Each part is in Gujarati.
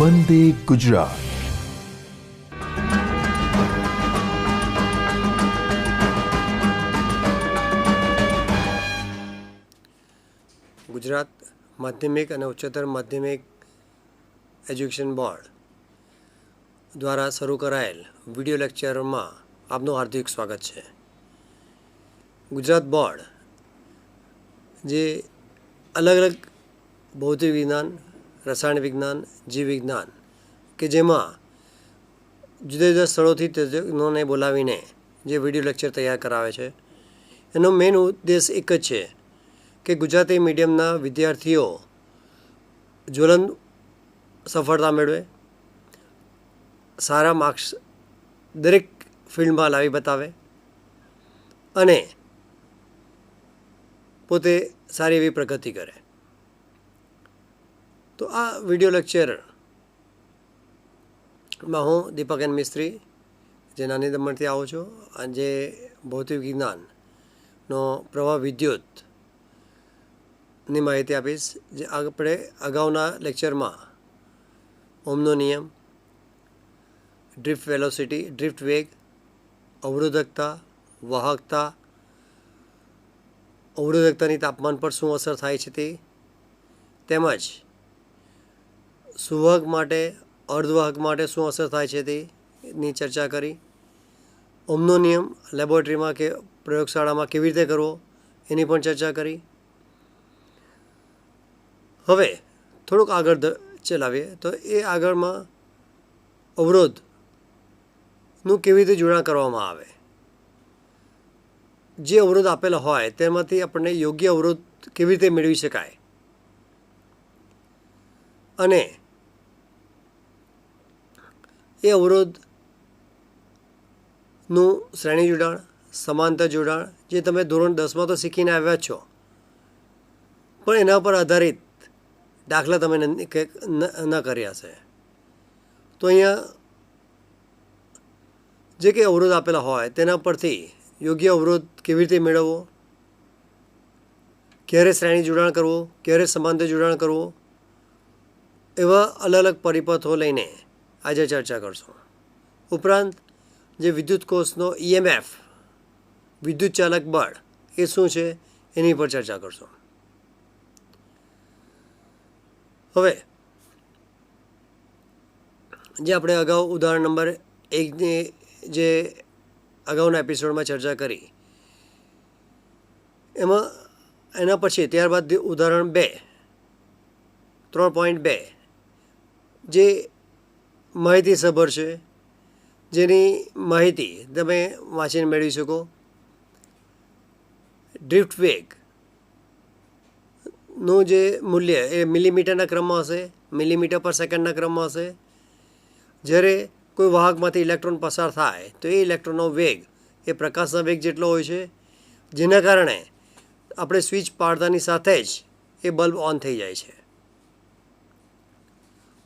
વંદે ગુજરાત. ગુજરાત માધ્યમિક અને ઉચ્ચતર માધ્યમિક એજ્યુકેશન બોર્ડ દ્વારા શરૂ કરાયેલ વિડિયો લેક્ચરમાં આપનું હાર્દિક સ્વાગત છે. ગુજરાત બોર્ડ જે અલગ અલગ ભૌતિક વિજ્ઞાન, રસાયણ વિજ્ઞાન, જીવ વિજ્ઞાન કે જેમાં જુદા જુદા સ્થળોથી તજજ્ઞોને બોલાવીને જે વિડિયો લેક્ચર તૈયાર કરાવે છે, એનો મેઇન ઉદ્દેશ એક જ છે કે ગુજરાતી મીડિયમના વિદ્યાર્થીઓ જ્વલંત સફળતા મેળવે, સારા માર્ક્સ દરેક ફિલ્ડમાં લાવી બતાવે અને પોતે સારી એવી પ્રગતિ કરે. તો આ વિડિયો લેક્ચરમાં હું દીપક એન મિસ્ત્રી, જે નાની દમણથી આવું છું, અને જે ભૌતિક વિજ્ઞાનનો પ્રવાહ વિદ્યુતની માહિતી આપીશ. જે આપણે અગાઉના લેક્ચરમાં ઓહમનો નિયમ, ડ્રિફ્ટ વેલોસિટી, ડ્રિફ્ટ વેગ, અવરોધકતા, વાહકતા, અવરોધકતાની તાપમાન પર શું અસર થાય છે તે, તેમજ સુવાહક માટે, અર્ધવાહક માટે શું અસર થાય છે તેની ચર્ચા કરી. ઓહમનો નિયમ લેબોરેટરીમાં કે પ્રયોગશાળામાં કેવી રીતે કરવો એની પણ ચર્ચા કરી. હવે થોડુંક આગળ ચલાવીએ તો એ આગળમાં અવરોધનું કેવી રીતે જોડાણ કરવામાં આવે. જે અવરોધ આપેલા હોય તેમાંથી આપણને યોગ્ય અવરોધ કેવી રીતે મેળવી શકાય અને એ અવરોધનું શ્રેણી જોડાણ, સમાંતર જોડાણ, જે તમે ધોરણ 10માં તો શીખીને આવ્યા છો, પણ એના પર આધારિત દાખલા તમે ન કર્યા હશે. તો અહીંયા જે કંઈ અવરોધ આપેલા હોય તેના પરથી યોગ્ય અવરોધ કેવી રીતે મેળવવો, ક્યારે શ્રેણી જોડાણ કરવું, ક્યારે સમાંતર જોડાણ કરવું, એવા અલગ અલગ પરિપથો લઈને આજે ચર્ચા કરશું. ઉપરાંત જે વિદ્યુત કોષનો EMF, વિદ્યુત ચાલક બળ, એ શું છે એની પર ચર્ચા કરશું. હવે જે આપણે અગાઉ ઉદાહરણ નંબર 1ની જે અગાઉના એપિસોડમાં ચર્ચા કરી એમાં એના પછી ત્યારબાદ ઉદાહરણ 3.2 જે માહિતીસભર છે, જેની માહિતી તમે વાંચીને મેળવી શકો. ડ્રિફ્ટ વેગનું જે મૂલ્ય એ મિલીમીટરના ક્રમમાં હશે, મિલીમીટર પર સેકન્ડના ક્રમમાં હશે. જ્યારે કોઈ વાહકમાંથી ઇલેક્ટ્રોન પસાર થાય તો એ ઇલેક્ટ્રોનનો વેગ એ પ્રકાશના વેગ જેટલો હોય છે, જેના કારણે આપણે સ્વિચ પાડતાની સાથે જ એ બલ્બ ઓન થઈ જાય છે.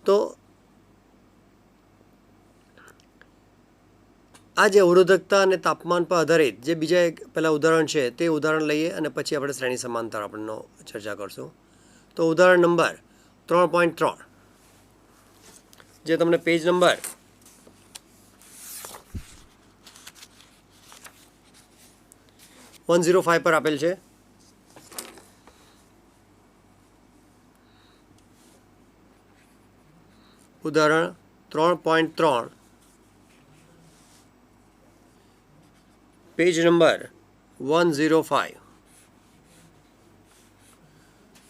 તો આ જે અવરોધકતા અને તાપમાન પર આધારિત જે બીજા એક પહેલાં ઉદાહરણ છે તે ઉદાહરણ લઈએ અને પછી આપણે શ્રેણી સમાંતર આપણનો ચર્ચા કરશું. તો ઉદાહરણ નંબર 3.3 જે તમને પેજ નંબર 105 પર આપેલ છે. ઉદાહરણ 3.3 પેજ નંબર 105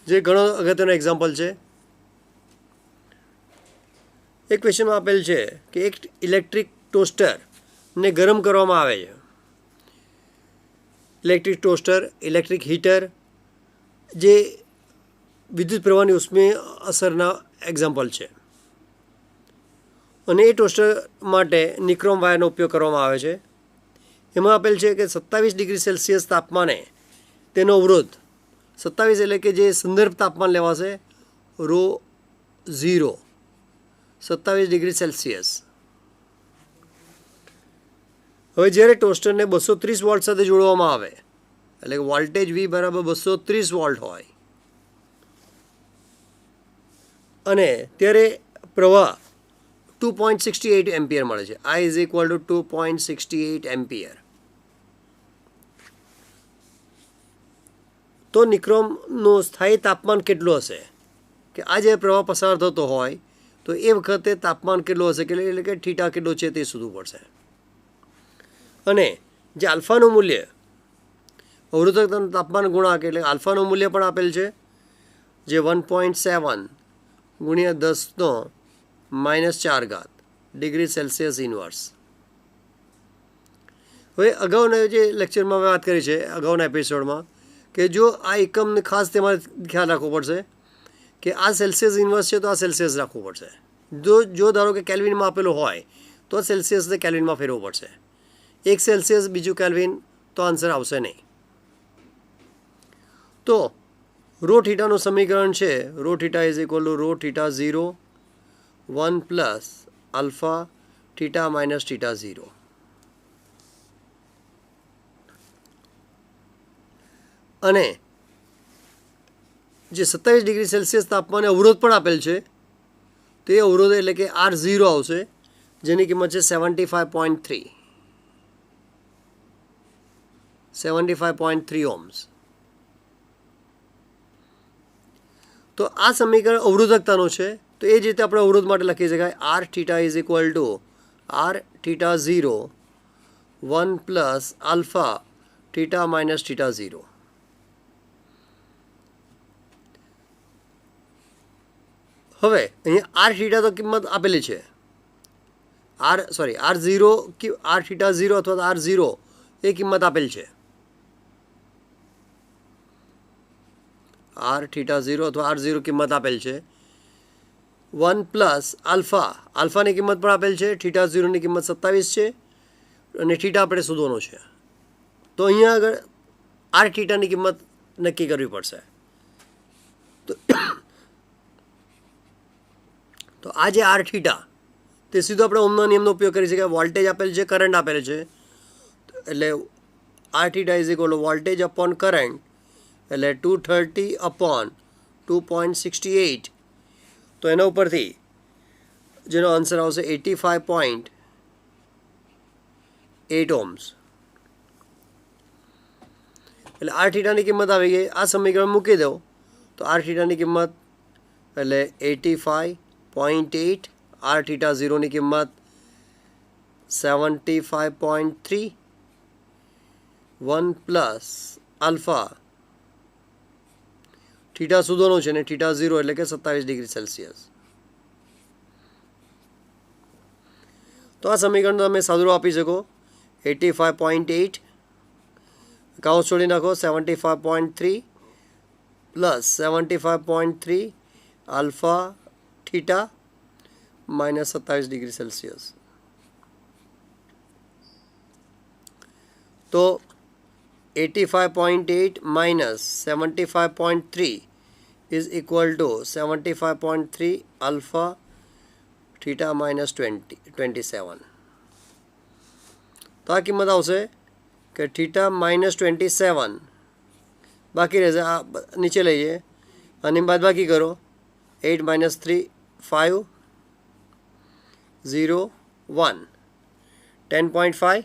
જે ઘણો અગત્યનો એક્ઝામ્પલ છે. એક ક્વેશ્ચનમાં આપેલ છે કે એક ઇલેક્ટ્રિક ટોસ્ટરને ગરમ કરવામાં આવે છે. ઇલેક્ટ્રિક ટોસ્ટર, ઇલેક્ટ્રિક હીટર જે વિદ્યુત પ્રવાહની ઉષ્મીય અસરના એક્ઝામ્પલ છે. અને એ ટોસ્ટર માટે નિક્રોમ વાયરનો ઉપયોગ કરવામાં આવે છે. એમાં આપેલ છે કે 27 ડિગ્રી સેલ્સિયસ તાપમાને તેનો અવરોધ, 27 એટલે કે જે સંદર્ભ તાપમાન લેવાશે ρ0, 27 ડિગ્રી સેલ્સિયસ. હવે જ્યારે ટોસ્ટરને 230 વોલ્ટ સાથે જોડવામાં આવે, એટલે કે વોલ્ટેજ V બરાબર 230 વોલ્ટ હોય, અને ત્યારે પ્રવાહ 2.68 એમ્પિયર મળે છે. I is equal two 2.68 ampere. તો નિક્રોમનું સ્થાયી તાપમાન કેટલું હશે કે આ જે પ્રવાહ પસાર થતો હોય તો એ વખતે તાપમાન કેટલું હશે એટલે કે થીટા કેટલું છે તે શોધવું પડશે. અને જે આલ્ફાનું મૂલ્ય અવરોધકતાનું તાપમાન ગુણાંક એટલે આલ્ફાનું મૂલ્ય પણ આપેલ છે, જે 1.7 ગુણ્યા 10⁻⁴ ડિગ્રી સેલ્સિયસ ઇન્વર્સ. હવે અગાઉના જે લેક્ચરમાં વાત કરી છે, અગાઉના એપિસોડમાં, કે જો આ એકમને ખાસ તેમાં ખ્યાલ રાખવો પડશે કે આ સેલ્સિયસ ઇન્વર્સ છે તો આ સેલ્સિયસ રાખવું પડશે. જો ધારો કે કેલ્વિનમાં આપેલું હોય તો સેલ્સિયસને કેલ્વિનમાં ફેરવવું પડશે. એક સેલ્સિયસ બીજું કેલ્વિન તો આન્સર આવશે નહીં. તો રો થીટાનું સમીકરણ છે rho theta is equal to rho theta 0 1 plus alpha theta minus theta 0. અને જે 27 ડિગ્રી સેલ્સિયસ તાપમાને અવરોધ પણ આપેલ છે તો એ અવરોધ એટલે કે R0 આવશે, જેની કિંમત છે 75.3 ઓહ્મ્સ. તો આ સમીકરણ અવરોધકતાનું છે, તો એ જ રીતે આપણે અવરોધ માટે લખી શકાય R theta is equal two R theta 0 1 plus alpha theta minus theta 0. હવે અહીંયા R થીટા તો કિંમત આપેલી છે, R0 R થીટા 0 અથવા R0 એ કિંમત આપેલ છે. R થીટા 0 અથવા R0 કિંમત આપેલ છે. 1 પ્લસ આલ્ફાની કિંમત પણ આપેલ છે. થીટા 0ની કિંમત 27 છે અને થીટા આપણે શોધવાનો છે. તો અહીંયા આગળ R થીટાની કિંમત નક્કી કરવી પડશે. તો આ જે R થીટા તે સીધો આપણે ઓહમના નિયમનો ઉપયોગ કરી શકીએ. વોલ્ટેજ આપેલ છે, કરંટ આપેલ છે, એટલે R theta is equal two voltage upon current એટલે 230 અપોન 2.68. તો એના ઉપરથી જેનો આન્સર આવશે 85.8 ઓહ્મ્સ. એટલે R થીટાની કિંમત આવી ગઈ. આ સમીકરણ મૂકી દો તો R થીટાની કિંમત એટલે 85.8, R થીટા 0ની કિંમત 75.3, 1 પ્લસ આલ્ફા થીટા શોધવાનો છે ને થીટા 0 એટલે કે 27 ડિગ્રી સેલ્સિયસ. તો આ સમીકરણ તમે સાદું આપી શકો 85.8 કાઉન્સ છોડી નાખો 75.3 plus 75.3 alpha theta minus 27 degree Celsius. તો 85.8 minus 75.3 is equal to 75.3 alpha theta minus 27. તો આ કિંમત આવશે કે થીટા માઇનસ 27 બાકી રહેશે. આ નીચે લઈએ અને બાદબાકી કરો. 8 minus 3 5 0 1 10.5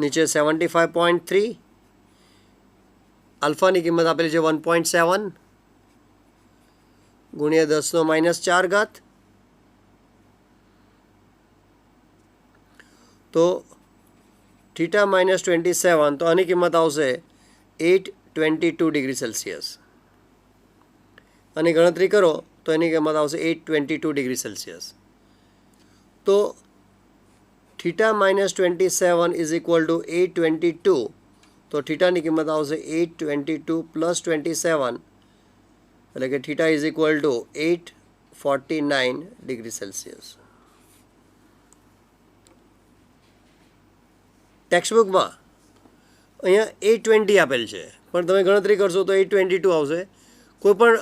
નીચે 75.3 આલ્ફાની કિંમત આપેલી છે 1.7 ગુણ્યા 10⁻⁴. તો થીટા માઇનસ 27 તો આની કિંમત આવશે 822 ડિગ્રી સેલ્સિયસ. આની ગણતરી કરો તો એની કિંમત આવશે 822 ડિગ્રી સેલ્સિયસ. તો theta minus 27 is equal two 822. તો થીટાની કિંમત આવશે 822 પ્લસ 27 એટલે કે theta is equal to 849 degree Celsius. ટેક્સ્ટબુકમાં અહીંયા 820 આપેલ છે, પણ તમે ગણતરી કરશો તો 822 આવશે. કોઈ પણ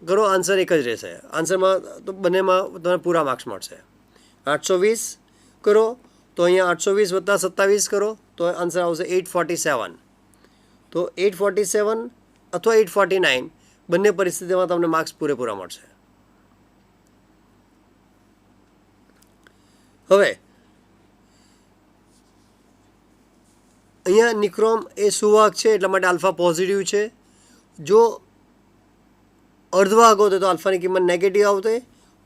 કરો આન્સર એક જ રહેશે. આન્સરમાં તો બંનેમાં તમને પૂરા માર્ક્સ મળશે. 820 કરો તો અહીંયા 820 વત્તા 27 કરો તો આન્સર આવશે 847. તો 847 અથવા 849 બંને પરિસ્થિતિમાં તમને માર્ક્સ પૂરેપૂરા મળશે. હવે અહીંયા નિક્રોમ એ સુવાહક છે એટલા માટે આલ્ફા પોઝિટિવ છે. જો અર્ધવાહક હોત તો આલ્ફાની કિંમત નેગેટિવ આવતે,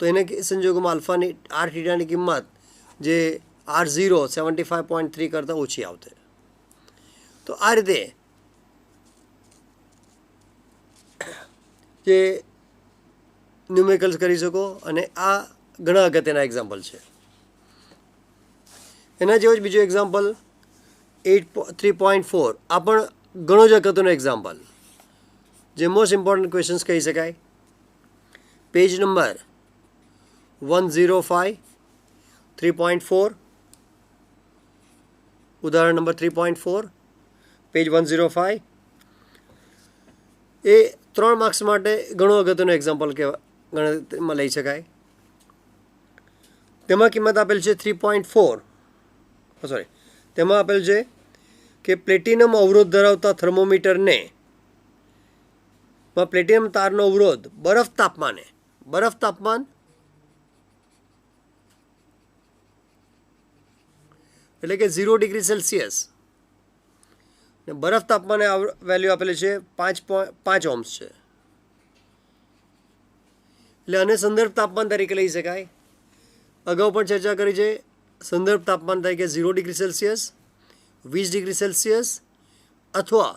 તો એના સંજોગોમાં આલ્ફાની આર થીટાની કિંમત જે R0 75.3 કરતાં ઓછી આવતે. તો આ રીતે જે ન્યુમેરિકલ્સ કરી શકો, અને આ ઘણા અગત્યના એક્ઝામ્પલ છે. એના જેવો જ બીજો એક્ઝામ્પલ 3.4, આ પણ ઘણો જ અગત્યનો એક્ઝામ્પલ, જે મોસ્ટ ઇમ્પોર્ટન્ટ ક્વેશ્ચન્સ કહી શકાય. પેજ નંબર 105, 3.4, ઉદાહરણ નંબર 3.4, પેજ 105. એ 3 માર્ક્સ માટે ઘણો અગત્યનો એક્ઝામ્પલ ગણતરીમાં લઈ શકાય. તેમાં કિંમત આપેલ છે 3.4, સોરી, તેમાં આપેલ છે કે પ્લેટિનમ અવરોધ ધરાવતા થર્મોમીટરને પ્લેટિનમ તારનો અવરોધ બરફ તાપમાન એટલે કે 0 ડિગ્રી સેલ્સિયસ, ને બરફ તાપમાને વેલ્યુ આપેલી છે 5 ઓહ્મ્સ છે. એટલે આને સંદર્ભ તાપમાન તરીકે લઈ શકાય. અગાઉ પણ ચર્ચા કરી છે, સંદર્ભ તાપમાન તરીકે 0 ડિગ્રી સેલ્સિયસ, 20 ડિગ્રી સેલ્સિયસ અથવા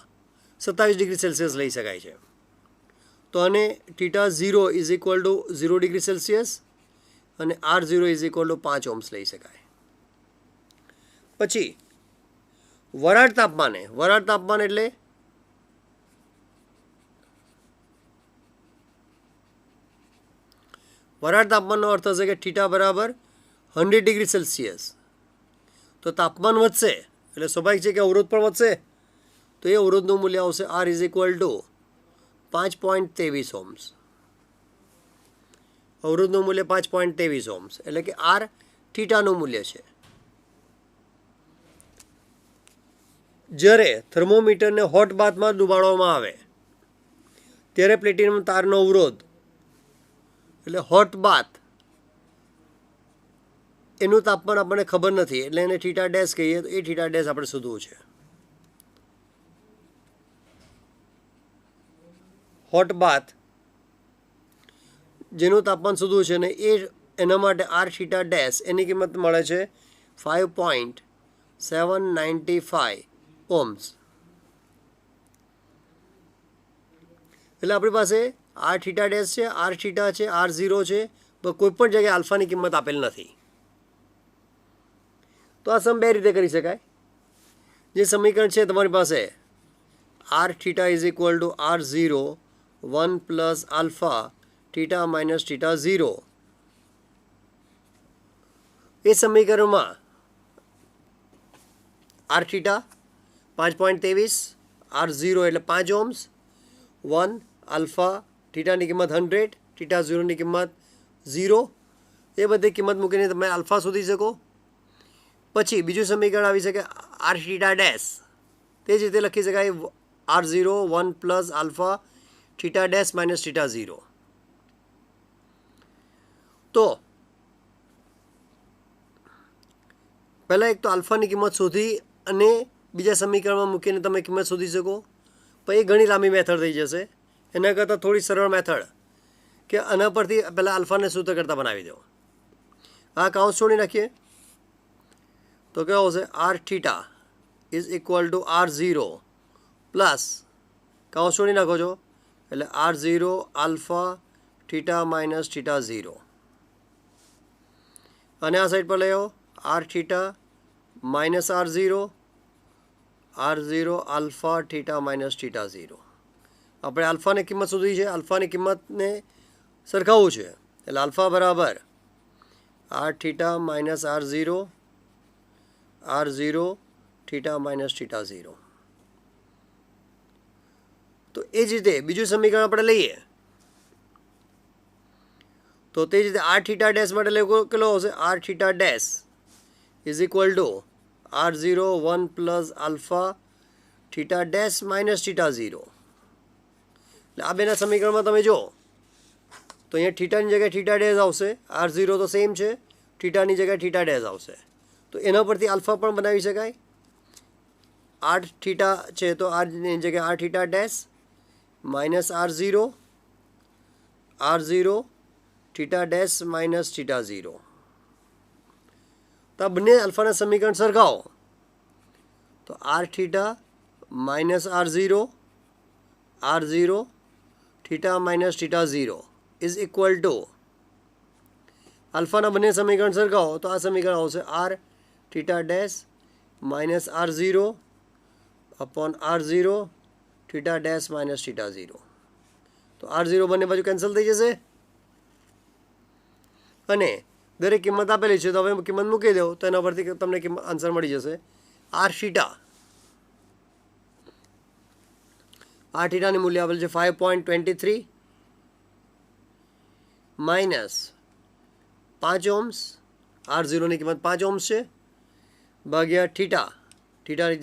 27 ડિગ્રી સેલ્સિયસ લઈ શકાય છે. તો આને θ0 is equal to 0 degree Celsius અને R0 is equal two 5 ohms લઈ શકાય. પછી વરાળ તાપમાન એટલે વરાળ તાપમાનનો અર્થ થશે કે θ બરાબર 100 ડિગ્રી સેલ્સિયસ. તો તાપમાન વધશે એટલે સ્વાભાવિક છે કે અવરોધ પણ વધશે. તો એ અવરોધનું મૂલ્ય આવશે R is equal to 5.23 ohms. અવરોધનું મૂલ્ય 5.23 ઓહ્મ્સ એટલે કે R થીટાનું મૂલ્ય છે. જ્યારે થર્મોમીટરને હોટ બાથમાં ડુબાડવામાં આવે ત્યારે પ્લેટિનમ તારનો અવરોધ એટલે હોટ બાથ એનું તાપમાન આપણને ખબર નથી, એટલે એને થીટા ડેશ કહીએ. તો એ થીટા ડેશ આપણે શોધવું છે. હોટ બાથ જેનું તાપમાન શોધવું છે ને એના માટે આર થીટા ડેશ એની કિંમત મળે છે 5.795 ઓહ્મ્સ. એટલે આપણી પાસે આર થીટા ડેશ છે, આર થીટા છે, R0 છે, તો કોઈ પણ જગ્યાએ આલ્ફાની કિંમત આપેલ નથી. તો આ સમ બે રીતે કરી શકાય. જે સમીકરણ છે તમારી પાસે R theta is equal to R0 1 plus alpha theta minus θ0. એ સમીકરણમાં આર થીટા 5.23, R0 એટલે 5 ઓહ્મ્સ, 1 આલ્ફા થીટાની કિંમત 100, θ0ની કિંમત 0, એ બધી કિંમત મૂકીને તમે આલ્ફા શોધી શકો. પછી બીજું સમીકરણ આવી શકે આર થીટા ડેશ, તે જ રીતે લખી શકાય R0 1 plus alpha theta dash minus θ0. તો પહેલાં એક તો આલ્ફાની કિંમત શોધી અને બીજા સમીકરણમાં મૂકીને તમે કિંમત શોધી શકો. પણ એ ઘણી લાંબી મેથડ થઈ જશે. એના કરતાં થોડી સરળ મેથડ કે આના પરથી પહેલાં આલ્ફાને સૂત્ર કરતાં બનાવી દો. આ કાઉન્સ છોડી નાખીએ તો કેવો હશે R theta is equal to R0 plus કાઉન્સ છોડી નાખો છો એટલે R0 આલ્ફા થીટા માઇનસ θ0. અને આ સાઈડ પર લઈ આવો R theta minus R0 alpha theta minus θ0. આપણે આલ્ફાની કિંમત શોધી છે, આલ્ફાની કિંમતને સરખાવવું છે. એટલે આલ્ફા બરાબર R theta minus R0 theta minus θ0. તો એ જ રીતે બીજું સમીકરણ આપણે લઈએ તો તે જ રીતે આર થીટા ડેશ માટે કેટલો હશે R theta dash is equal to R0 1 plus alpha theta dash minus θ0. એટલે આ બેના સમીકરણમાં તમે જો તો અહીંયા થીટાની જગ્યાએ થીટા ડેશ આવશે, R0 તો સેમ છે, થીટાની જગ્યાએ થીટા ડેશ આવશે. તો એના પરથી આલ્ફા પણ બનાવી શકાય. આર થીટા છે તો આરની જગ્યાએ R theta dash minus R0 theta dash minus theta 0. તો આ બંને આલ્ફાના સમીકરણ સરખાવો તો R theta minus R0 theta minus theta 0 is equal to આલ્ફાના બંને સમીકરણ સરખાવો તો આ સમીકરણ આવશે R theta dash minus R0 upon R0 theta dash minus theta 0. તો R0 બંને બાજુ કેન્સલ થઈ જશે અને દરેક કિંમત આપેલી છે તો હવે કિંમત મૂકી દો તો એના પરથી તમને આન્સર મળી જશે. આર થીટાની મૂલ્ય આપેલ છે 5.23 માઇનસ 5 ઓહ્મ્સ. R0ની કિંમત 5 ઓહ્મ્સ છે ભાગ્યા થીટા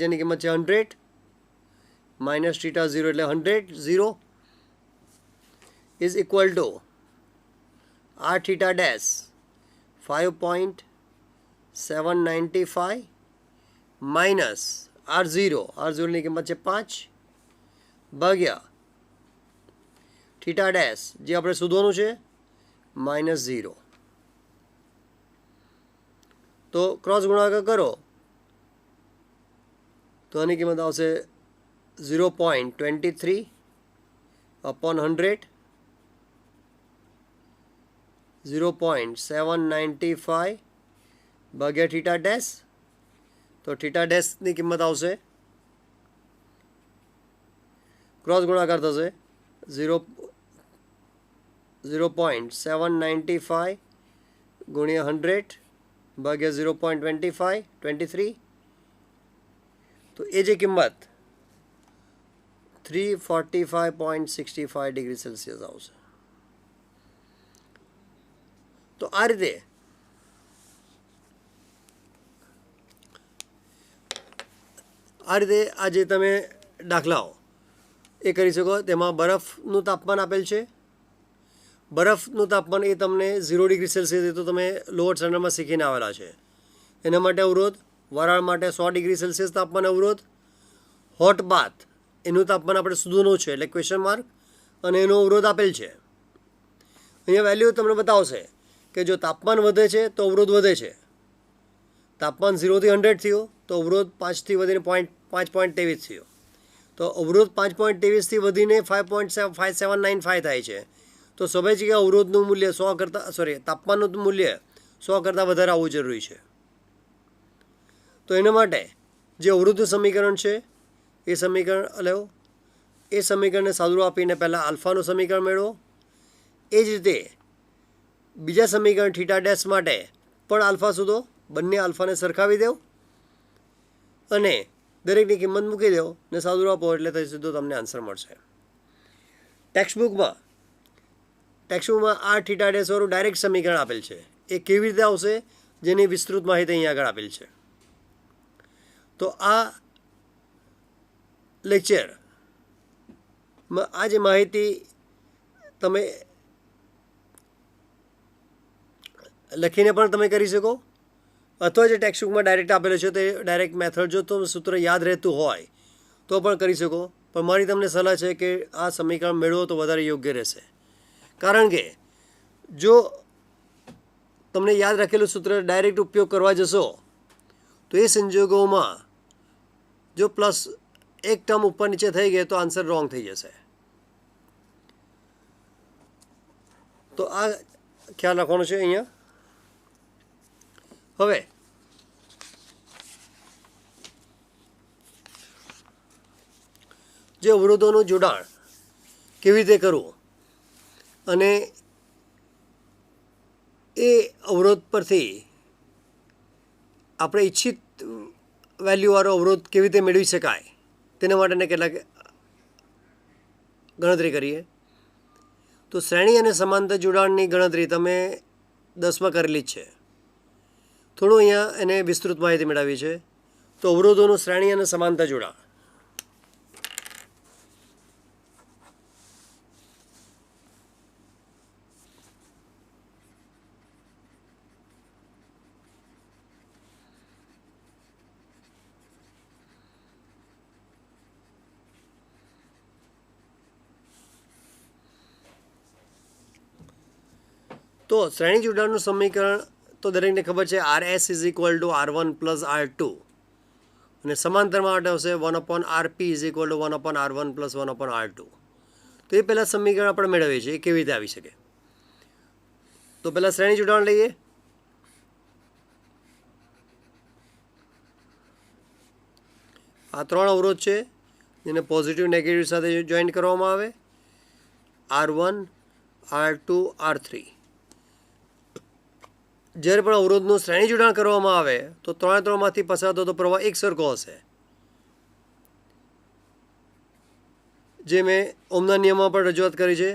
જેની કિંમત છે 100 માઇનસ થીટા 0 એટલે 100 is equal to R theta dash 5.795 minus R0ની કિંમત છે 5 ભાગ્યા થીટા ડેશ જે આપણે શોધવાનું છે માઇનસ 0. તો ક્રોસ ગુણાકાર કરો તો આની કિંમત આવશે 0.23 અપોન 100 0.795 ભાગ્યા થીટા ડેશ. તો થીટા ડેશની કિંમત આવશે ક્રોસ ગુણાકાર થશે 0.795 ગુણ્યા 100 ભાગ્યા 0.23 તો એ જે કિંમત 345.65 ડિગ્રી સેલ્સિયસ આવશે. તો આ રીતે આ જે તમે દાખલાઓ એ કરી શકો. તેમાં બરફનું તાપમાન આપેલ છે. બરફનું તાપમાન એ તમને 0 ડિગ્રી સેલ્સિયસ એ તો તમે લોઅર સ્ટાન્ડર્ડમાં શીખીને આવેલા છે. એના માટે અવરોધ, વરાળ માટે 100 ડિગ્રી સેલ્સિયસ તાપમાન અવરોધ, હોટ બાથ એનું તાપમાન આપણે શોધવાનું છે એટલે ક્વેશ્ચન માર્ક અને એનો અવરોધ આપેલ છે. અહીંયા વેલ્યુ તમને બતાવશે કે જો તાપમાન વધે છે તો અવરોધ વધે છે. તાપમાન 0 થી 100 થયો તો અવરોધ 5 થી વધીને 5.23 થયો. તો અવરોધ 5.23 થી વધીને 5.5795 થાય છે. તો સ્વાભાવિક છે કે અવરોધનું મૂલ્ય તાપમાનનું મૂલ્ય 100 કરતાં વધારે આવવું જરૂરી છે. તો એના માટે જે અવરોધનું સમીકરણ છે એ સમીકરણ લેવો. એ સમીકરણને સાદુરૂપ આપીને પહેલાં આલ્ફાનું સમીકરણ મેળવો. એ જ રીતે બીજા સમીકરણ થીટા ડેશ માટે પણ આલ્ફા શોધો. બંને આલ્ફાને સરખાવી દો અને દરેકની કિંમત મૂકી દો ને સાદુરૂપ આપો એટલે સીધો તમને આન્સર મળશે. ટેક્સ્ટબુકમાં આર થીટા ડેશ વાળું ડાયરેક્ટ સમીકરણ આપેલ છે. એ કેવી રીતે આવશે જેની વિસ્તૃત માહિતી અહીં આગળ આપેલ છે. તો આ લેક્ચરમાં આ જે માહિતી તમે લખીને પણ તમે કરી શકો અથવા જે ટેક્સ્ટબુકમાં ડાયરેક્ટ આપેલો છે તે ડાયરેક્ટ મેથડ જો તો સૂત્ર યાદ રહેતું હોય તો પણ કરી શકો. પણ મારી તમને સલાહ છે કે આ સમીકરણ મેળવો તો વધારે યોગ્ય રહેશે. કારણ કે જો તમને યાદ રાખેલું સૂત્ર ડાયરેક્ટ ઉપયોગ કરવા જશો તો એ સંજોગોમાં જો પ્લસ એક ટર્મ ઉપર નીચે થઈ ગઈ તો આન્સર રોંગ થઈ જશે. તો આ ખ્યાલ રાખવાનો છે અહીંયા. હવે જે અવરોધોનું જોડાણ કેવી રીતે કરવું અને એ અવરોધ પરથી આપણે ઈચ્છિત વેલ્યુવાળો અવરોધ કેવી રીતે મેળવી શકાય તેના માટેના કેટલાક ગણતરી કરીએ. તો શ્રેણી અને સમાંતર જોડાણની ગણતરી તમે 10માં કરેલી જ છે. થોડું અહીંયા એને વિસ્તૃત માહિતી મેળવી છે. તો અવરોધોનું શ્રેણી અને સમાંતર જોડાણ. તો શ્રેણી જોડાણનું સમીકરણ તો દરેકને ખબર છે, RS is equal to R1 plus R2 અને સમાંતરમાં માટે આવશે 1/RP is equal two 1/R1 plus 1/R2. તો એ પહેલાં સમીકરણ આપણે મેળવીએ છીએ, એ કેવી રીતે આવી શકે? તો પહેલાં શ્રેણી જોડાણ લઈએ. આ 3 અવરોધ છે જેને પોઝિટિવ નેગેટિવ સાથે જોઈન્ટ કરવામાં આવે, R1, R2, R3. જ્યારે પણ અવરોધનું શ્રેણી જોડાણ કરવામાં આવે તો 3માંથી પસાર થતો પ્રવાહ એક સરખો હશે, જે મેં ઓહમના નિયમમાં પણ રજૂઆત કરી છે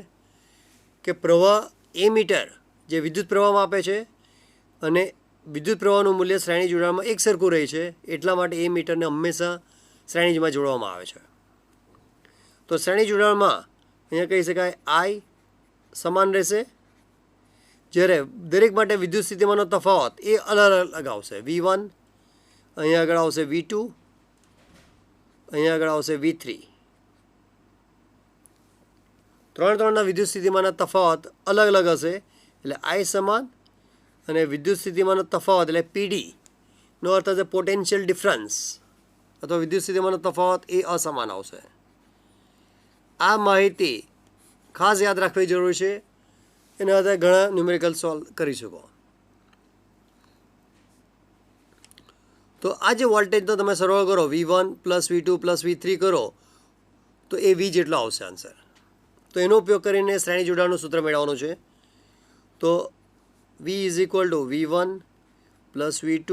કે પ્રવાહ એ મીટર જે વિદ્યુત પ્રવાહમાં આપે છે અને વિદ્યુત પ્રવાહનું મૂલ્ય શ્રેણી જોડાણમાં એક સરખું રહે છે, એટલા માટે એ મીટરને હંમેશા શ્રેણીમાં જોડવામાં આવે છે. તો શ્રેણી જોડાણમાં અહીંયા કહી શકાય I સમાન રહેશે, જ્યારે દરેક માટે વિદ્યુત સ્થિતિમાનનો તફાવત એ અલગ અલગ આવશે. V1 અહીંયા આગળ આવશે, V2 અહીંયા આગળ આવશે, V3. ત્રણના વિદ્યુત સ્થિતિમાનના તફાવત અલગ અલગ હશે, એટલે I સમાન અને વિદ્યુત સ્થિતિમાનનો તફાવત એટલે PD નો અર્થ હશે પોટેન્શિયલ ડિફરન્સ અથવા વિદ્યુત સ્થિતિમાનનો તફાવત એ અસમાન આવશે. આ માહિતી ખાસ યાદ રાખવી જરૂરી છે, એના આધારે ઘણા ન્યુમેરિકલ સોલ્વ કરી શકો. તો આ જે વોલ્ટેજનો તમે સરવાળો કરો, V1 plus V2 plus V3 કરો તો એ V જેટલો આવશે આન્સર. તો એનો ઉપયોગ કરીને શ્રેણી જોડાણનું સૂત્ર મેળવવાનું છે. તો V is equal two V1 plus V2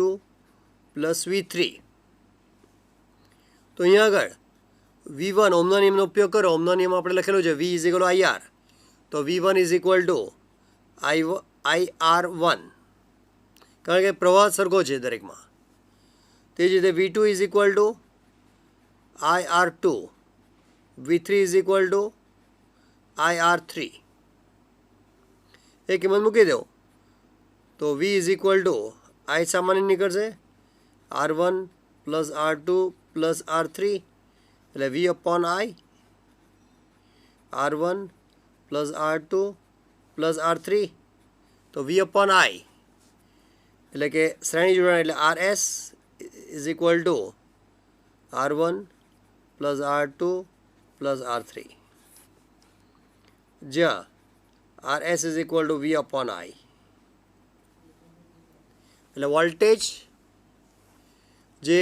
plus V3. તો અહીંયા આગળ V1 ઓહમના નિયમનો ઉપયોગ કરો. ઓહમના નિયમ આપણે લખેલો છે V is equal two IR. તો V1 is equal two IR1, કારણ કે પ્રવાહ સરખો છે દરેકમાં. તે જ રીતે V2 is equal two IR2, V3 is equal two IR3. એ કિંમત મૂકી દો તો V is equal two I સામાન્ય નીકળશે, R1 plus R2 plus R3 એટલે V upon I, R1 plus R2 plus R3 તો V અપોન I એટલે કે શ્રેણી જોડાણ એટલે RS is equal to R1 plus R2 plus R3, જ્યાં RS is equal two V upon I. એટલે વોલ્ટેજ જે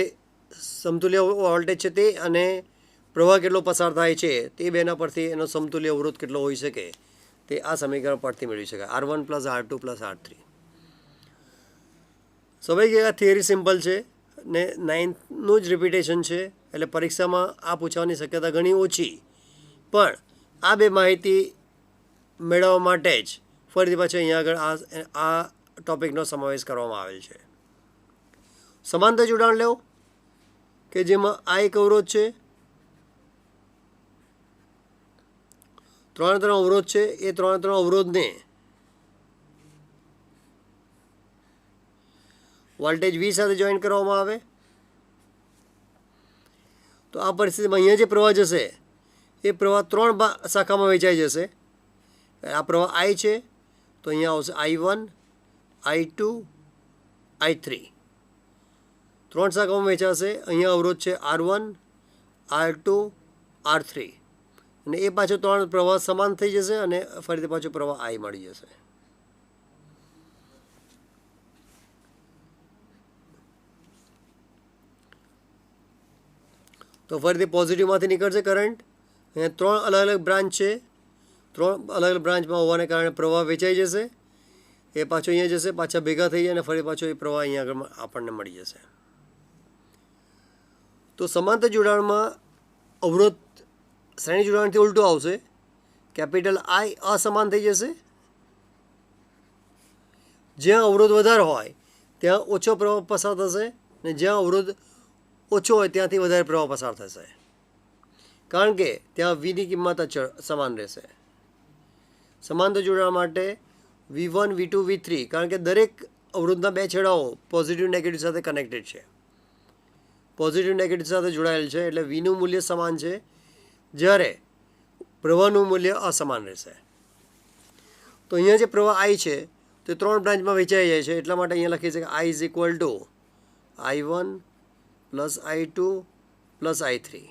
સમતુલ્ય વોલ્ટેજ છે તે અને પ્રવાહ કેટલો પસાર થાય છે તે બેના પરથી એનો સમતુલ્ય અવરોધ કેટલો હોઈ શકે તે આ સમીકરણ પરથી મેળવી શકાય, R1 plus R2 plus R3. સ્વાભાવિક આ થિયરી સિમ્પલ છે ને 9નું જ રિપીટેશન છે, એટલે પરીક્ષામાં આ પૂછવાની શક્યતા ઘણી ઓછી. પણ આ બે માહિતી મેળવવા માટે જ ફરીથી પાછળ અહીંયા આગળ આ ટોપિકનો સમાવેશ કરવામાં આવેલ છે. સમાંતર જોડાણ લેવો કે જેમાં આ એક અવરોધ છે, 3 અવરોધ છે, એ 3 અવરોધને વોલ્ટેજ V સાથે જોઈન કરવામાં આવે. તો આ પરિસ્થિતિમાં અહીંયા જે પ્રવાહ જશે એ પ્રવાહ 3 શાખામાં વહેંચાઈ જશે. આ પ્રવાહ I છે તો અહીંયા આવશે I1, I2, I3. 3 શાખામાં વહેંચાશે. અહીંયા અવરોધ છે R1, R2, R3 અને એ પાછો 3 પ્રવાહ સમાન થઈ જશે અને ફરીથી પાછો પ્રવાહ I મળી જશે. તો ફરીથી પોઝિટિવમાંથી નીકળશે કરંટ. અહીંયા 3 અલગ અલગ બ્રાન્ચ છે, 3 અલગ અલગ બ્રાન્ચમાં હોવાને કારણે પ્રવાહ વેચાઈ જશે, એ પાછો અહીંયા જશે, પાછા ભેગા થઈ જાય અને ફરી પાછો એ પ્રવાહ અહીંયા આગળ આપણને મળી જશે. તો સમાંતર જોડાણમાં અવરોધ શ્રેણી જોડાણથી ઉલટું આવશે, કેપિટલ I અસમાન થઈ જશે. જ્યાં અવરોધ વધારે હોય ત્યાં ઓછો પ્રવાહ પસાર થશે અને જ્યાં અવરોધ ઓછો હોય ત્યાંથી વધારે પ્રવાહ પસાર થશે, કારણ કે ત્યાં Vની કિંમત સમાન રહેશે. સમાંતર જોડાણ માટે V1, V2, V3, કારણ કે દરેક અવરોધના 2 છેડાઓ પોઝિટિવ નેગેટિવ સાથે કનેક્ટેડ છે, પોઝિટિવ નેગેટિવ સાથે જોડાયેલ છે, એટલે Vનું મૂલ્ય સમાન છે, જ્યારે પ્રવાહનું મૂલ્ય અસમાન રહેશે. તો અહીંયા જે પ્રવાહ I છે તો 3 બ્રાન્ચમાં વહેંચાઈ જાય છે. એટલા માટે અહીંયા લખીએ છીએ કે I is equal two I1 plus I2 plus I3.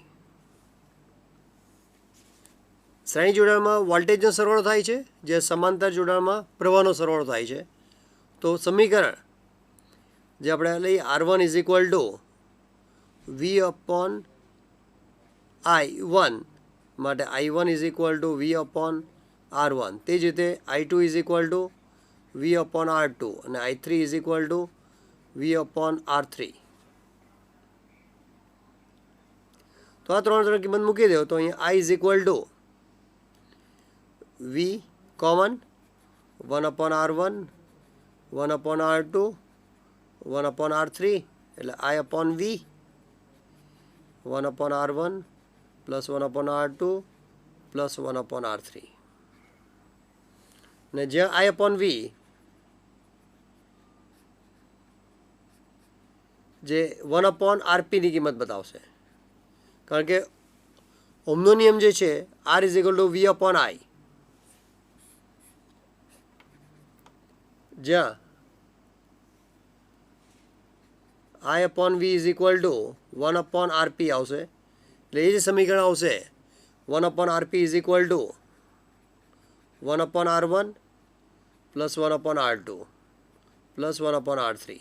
શ્રેણી જોડાણમાં વોલ્ટેજનો સરવાળો થાય છે, જે સમાંતર જોડાણમાં પ્રવાહનો સરવાળો થાય છે. તો સમીકરણ જે આપણે લઈએ R1 is equal two V upon I1 માટે I1 is equal two V upon R1. તે જ રીતે I2 is equal two V upon R2 અને I3 is equal two V upon R3. તો આ ત્રણ કિંમત મૂકી દો તો અહીંયા I is equal two V common 1 upon R1 1 upon R2 1 upon R3 એટલે I upon V 1 upon R1 plus 1 upon R2 plus 1 upon R3 ને જ્યાં I અપોન V જે 1 અપોન RPની કિંમત બતાવશે, કારણ કે ઓહમનો નિયમ જે છે R is equal two V upon I, જ્યાં I upon V is equal two 1 upon RP આવશે. એટલે એ જે સમીકરણ આવશે 1 upon RP is equal two 1 upon R1 plus 1 upon R2 plus 1 upon R3.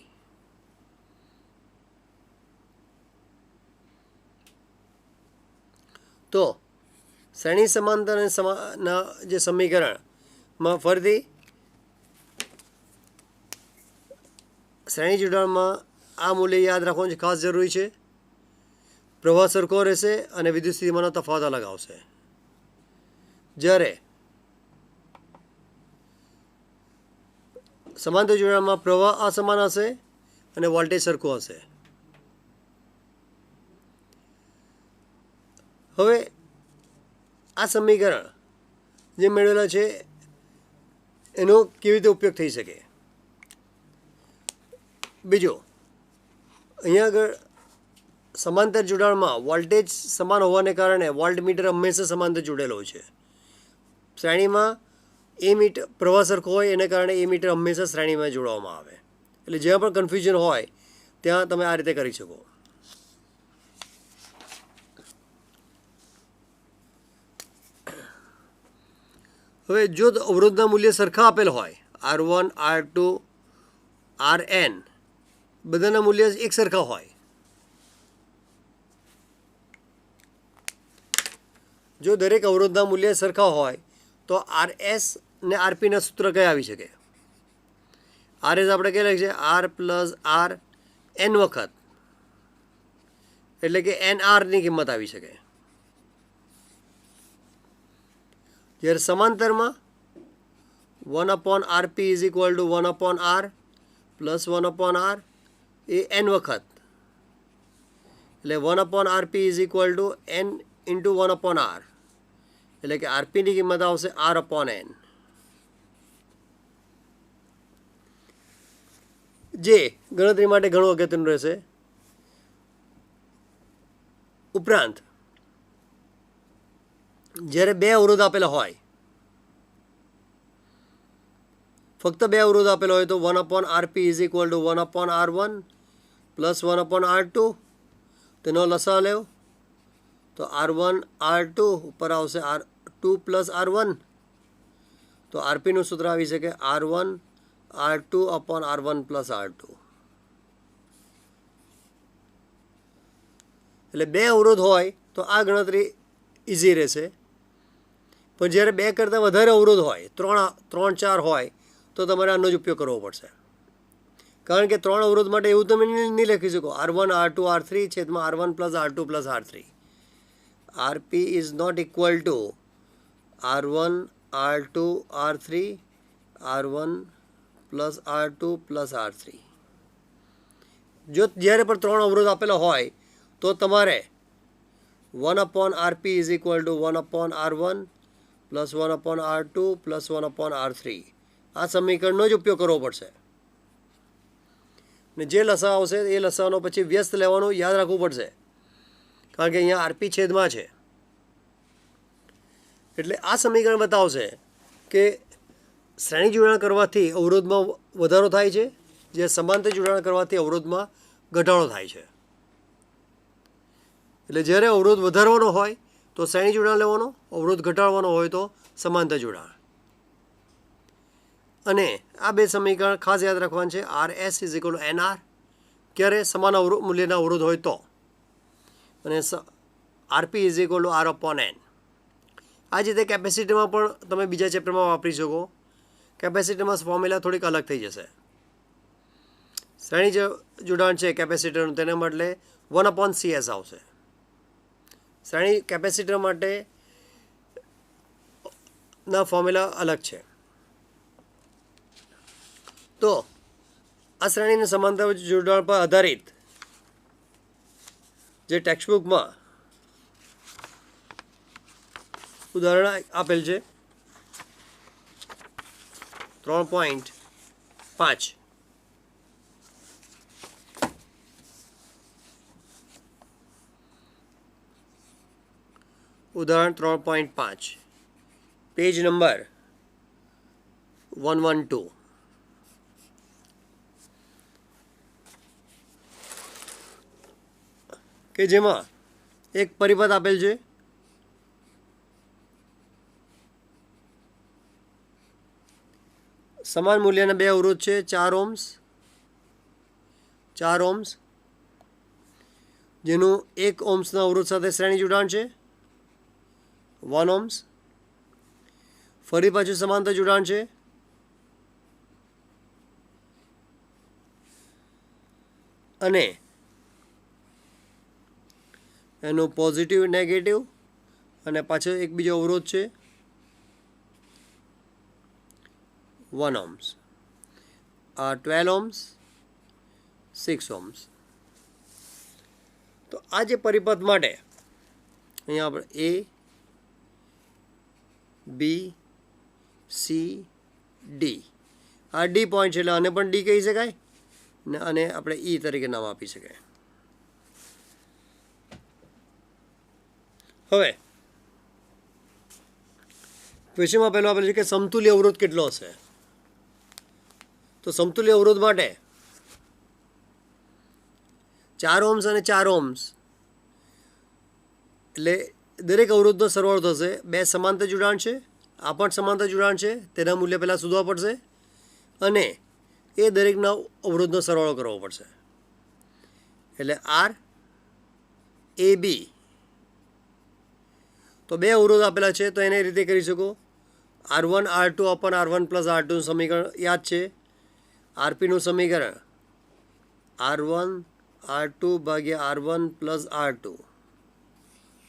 તો શ્રેણી સમાંતર અને ના જે સમીકરણમાં ફરીથી શ્રેણી જોડાણમાં આ મૂલ્ય યાદ રાખવાનું ખાસ જરૂરી છે. પ્રવાહ સરખો રહેશે અને વિદ્યુત સ્થિતિમાનનો તફાવત અલગ આવશે. જ્યારે સમાંતર જોડાણમાં પ્રવાહ અસમાન હશે અને વોલ્ટેજ સરખો હશે. હવે આ સમીકરણ જે મેળવેલા છે એનો કેવી રીતે ઉપયોગ થઈ શકે? બીજો, અહીંયા આગળ સમાંતર જોડાણમાં વોલ્ટેજ સમાન હોવાને કારણે વોલ્ટમીટર હંમેશા સમાંતર જોડેલો હોય છે. શ્રેણીમાં એ મીટર પ્રવાહ સરખો હોય એને કારણે એ મીટર હંમેશા શ્રેણીમાં જોડવામાં આવે. એટલે જ્યાં પણ કન્ફ્યુઝન હોય ત્યાં તમે આ રીતે કરી શકો. હવે જો અવરોધના મૂલ્ય સરખા આપેલ હોય R1 R2 Rn બધાના મૂલ્ય એક સરખા હોય, જો દરેક અવરોધના મૂલ્ય સરખા હોય તો RS ને RPના સૂત્ર કયા આવી શકે? RS આપણે કહે છે R પ્લસ R N વખત, એટલે કે NRની કિંમત આવી શકે. જ્યારે સમાંતરમાં 1 upon RP is equal two 1 upon R plus 1 upon R A N વખત, એટલે 1 upon RP is equal two N into 1 upon R, એટલે કે RPની કિંમત આવશે R અપોન N. જે ગણતરી માટે ઘણું અગત્યનું રહેશે. ઉપરાંત જ્યારે બે અવરોધ આપેલા હોય, ફક્ત બે અવરોધ આપેલા હોય તો 1 upon RP is equal two 1 upon R1 plus 1 upon R2, તેનો લસા લેવો તો R1 R2 ઉપર આવશે R2 પ્લસ R1, તો RPનું સૂત્ર આવી શકે R1 R2 upon R1 plus R2. એટલે બે અવરોધ હોય તો આ ગણતરી ઇઝી રહેશે. પણ જ્યારે બે કરતાં વધારે અવરોધ હોય, 3-4 હોય, તો તમારે આનો જ ઉપયોગ કરવો પડશે. કારણ કે 3 અવરોધ માટે એવું તમે નહીં લખી શકો R1 R2 R3 છેદમાં R1 plus R2 plus R3. RP is not equal to R1 R2 R3 R1 plus R2 plus R3. જો જ્યારે પણ 3 અવરોધ આપેલા હોય તો તમારે 1 upon RP is equal two 1 upon R1 plus 1 upon R2 plus 1 upon R3 આ સમીકરણનો જ ઉપયોગ કરવો પડશે. ને જે લસા આવશે એ લસાનો પછી વ્યસ્ત લેવાનું યાદ રાખવું પડશે, કારણ કે અહીંયા RP છેદમાં છે. એટલે આ સમીકરણ બતાવશે કે શ્રેણી જોડાણ કરવાથી અવરોધમાં વધારો થાય છે, જે સમાંતર જોડાણ કરવાથી અવરોધમાં ઘટાડો થાય છે. એટલે જ્યારે અવરોધ વધારવાનો હોય તો શ્રેણી જોડાણ લેવાનો, અવરોધ ઘટાડવાનો હોય તો સમાંતર જોડાણ. અને આ બે સમીકરણ ખાસ યાદ રાખવાનું છે. RS is equal two NR ક્યારે સમાન મૂલ્યના અવરોધ હોય તો, અને RP is equal two R upon N. આ જ રીતે કેપેસિટરમાં પણ તમે બીજા ચેપ્ટરમાં વાપરી શકો. કેપેસિટરમાં ફોર્મ્યુલા થોડીક અલગ થઈ જશે. શ્રેણી જોડાણ છે કેપેસિટરનું, તેના બદલે 1/CS આવશે. શ્રેણી કેપેસિટર માટે ના ફોર્મ્યુલા અલગ છે. તો આ શ્રેણીના સમાંતર જોડાણ પર આધારિત જે ટેક્સ્ટબુકમાં ઉદાહરણ આપેલ છે 3.5. ઉદાહરણ 3.5 પેજ નંબર 112. કે જેમાં એક પરિપથ આપેલ છે. સમાન મૂલ્યના બે અવરોધ છે, 4 ઓહ્મ્સ, 4 ઓહ્મ્સ, જેનું 1 ઓહ્મ્સના અવરોધ સાથે શ્રેણી જોડાણ છે, 1 ઓહ્મ્સ. ફરી પાછું સમાંતર જોડાણ છે, અને એનું પોઝિટિવ નેગેટિવ, અને પાછો એક બીજો અવરોધ છે 1 ohms. 12 ohms, 6 ohms. તો આ જે પરિપથ માટે અહીંયા આપણે A, B, C, D, આ D પોઈન્ટ છે એટલે આને પણ D કહી શકાય ને અને આપણે E તરીકે નામ આપી શકાય. હવે ક્વેશ્ચનમાં પહેલો આપેલું છે કે સમતુલ્ય અવરોધ કેટલો હશે. તો સમતુલ્ય અવરોધ માટે 4 ઓહ્મ્સ અને 4 ઓહ્મ્સ એટલે દરેક અવરોધનો સરવાળો થશે. બે સમાંતર જોડાણ છે, આ પણ સમાંતર જોડાણ છે, તેના મૂલ્ય પહેલાં શોધવા પડશે અને એ દરેકના અવરોધનો સરવાળો કરવો પડશે. એટલે RAB. તો બે અવરોધ આપેલા છે તો એને રીતે કરી શકો. R1 R2 અપન R1 પ્લસ R2નું સમીકરણ યાદ છે. RPનું સમીકરણ R1 R2 ભાગ્યા R1 પ્લસ R2,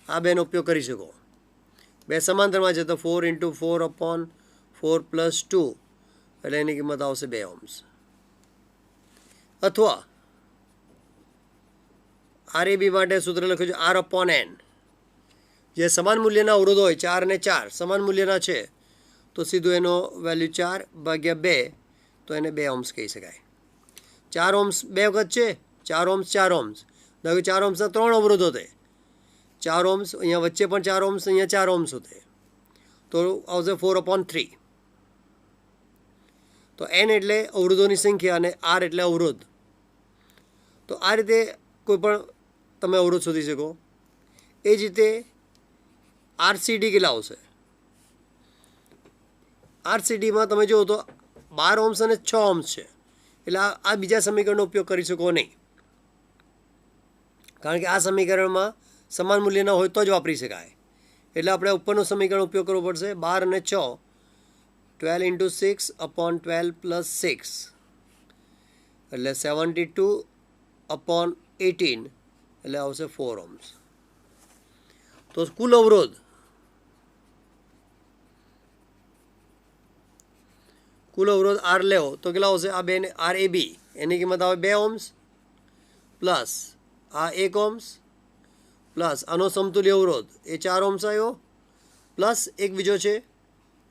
આ બેનો ઉપયોગ કરી શકો. બે સમાંતરમાં છે તો 4 × 4 અપોન 4 પ્લસ 2 એટલે એની કિંમત આવશે 2 ઓહ્મ્સ. અથવા RAB માટે સૂત્ર લખ્યું છે R અપોન N. જે સમાન મૂલ્યના અવરોધ હોય 4 અને 4 સમાન મૂલ્યના છે તો સીધું એનો વેલ્યુ 4 ભાગ્યા 2, તો એને 2 ઓહ્મ્સ કહી શકાય. 4 ઓહ્મ્સ બે વખત છે, 4 ઓહ્મ્સ 4 ઓહ્મ્સ. ધારો કે 4 ઓહ્મ્સના 3 અવરોધો હતા, 4 ઓહ્મ્સ અહીંયા વચ્ચે પણ 4 ઓહ્મ્સ, અહીંયા 4 ઓહ્મ્સ હોતે, તો આવશે 4/3. તો N એટલે અવરોધોની સંખ્યા અને R એટલે અવરોધ. તો આ રીતે કોઈ પણ તમે અવરોધ શોધી શકો. એ જ રીતે RCD કેટલા આવશે. RCDમાં તમે જુઓ તો 12 ઓહ્મ્સ અને 6 ઓહ્મ્સ છે, એટલે આ બીજા સમીકરણનો ઉપયોગ કરી શકો નહીં, કારણ કે આ સમીકરણમાં સમાન મૂલ્યના હોય તો જ વાપરી શકાય. એટલે આપણે ઉપરનું સમીકરણ ઉપયોગ કરવો પડશે. 12 અને 6, 12 × 6 અપોન 12 પ્લસ 6 એટલે 72 અપોન 18 એટલે આવશે 4 ઓહ્મ્સ. તો કુલ અવરોધ R લેવો તો કેટલા આવશે. આ બે RAB એની કિંમત આવે 2 ઓહ્મ્સ પ્લસ આ 1 ઓહ્મ્સ પ્લસ આનો સમતુલ્ય અવરોધ એ 4 ઓહ્મ્સ આવ્યો પ્લસ એક બીજો છે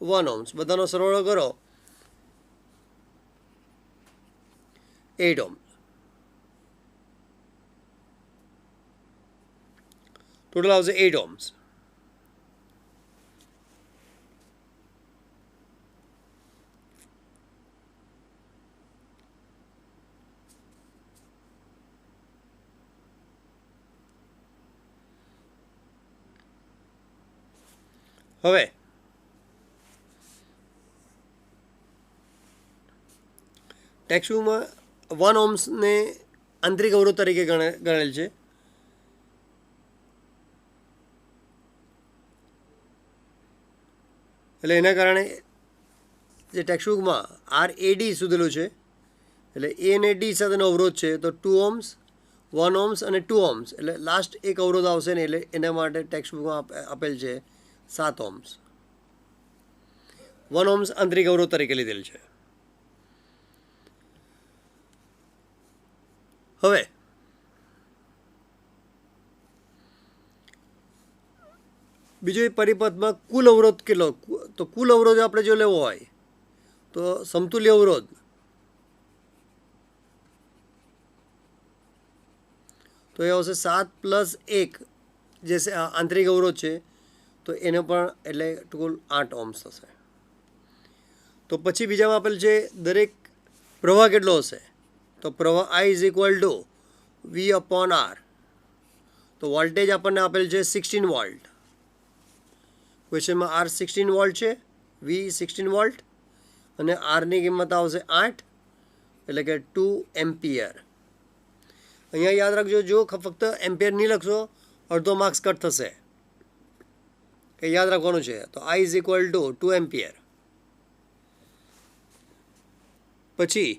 1 ઓહ્મ્સ. બધાનો સરવાળો કરો 8 ઓહ્મ્સ. ટોટલ આવશે 8 ઓહ્મ્સ. હવે ટેક્સ્ટબુકમાં 1 ઓહ્મ્સને આંતરિક અવરોધ તરીકે ગણેલ છે. એટલે એના કારણે જે ટેક્સ્ટબુકમાં RAD શોધેલું છે, એટલે A અને D સાથેનો અવરોધ છે તો 2 ઓહ્મ્સ, 1 ઓહ્મ્સ અને 2 ઓહ્મ્સ, એટલે લાસ્ટ એક અવરોધ આવશે ને, એટલે એના માટે ટેક્સ્ટબુકમાં આપેલ છે 7 ઓહ્મ્સ. 1 ઓહ્મ્સ આંતરિક અવરોધ તરીકે લીધેલ છે. હવે બીજો એક પરિપથમાં કુલ અવરોધ કેટલો, તો કુલ અવરોધ આપણે જો લેવો હોય તો સમતુલ્ય અવરોધ તો એ આવશે 7 + 1 જે આંતરિક અવરોધ છે, તો એને પણ એટલે કુલ 8 ઓહ્મ્સ થશે. તો પછી બીજામાં આપેલ છે દરેક પ્રવાહ કેટલો હશે, તો પ્રવાહ I = V/R. તો વોલ્ટેજ આપણને આપેલ છે 16 વોલ્ટ. ક્વેશ્ચનમાં R 16 વોલ્ટ છે, V 16 વોલ્ટ અને Rની કિંમત આવશે 8, એટલે કે 2 એમ્પિયર. અહીંયા યાદ રાખજો, જો ફક્ત એમ્પિયર નહીં લખશો અડધો માર્ક્સ કટ થશે, કે યાદ રાખવાનું છે. તો I = 2 એમ્પિયર. પછી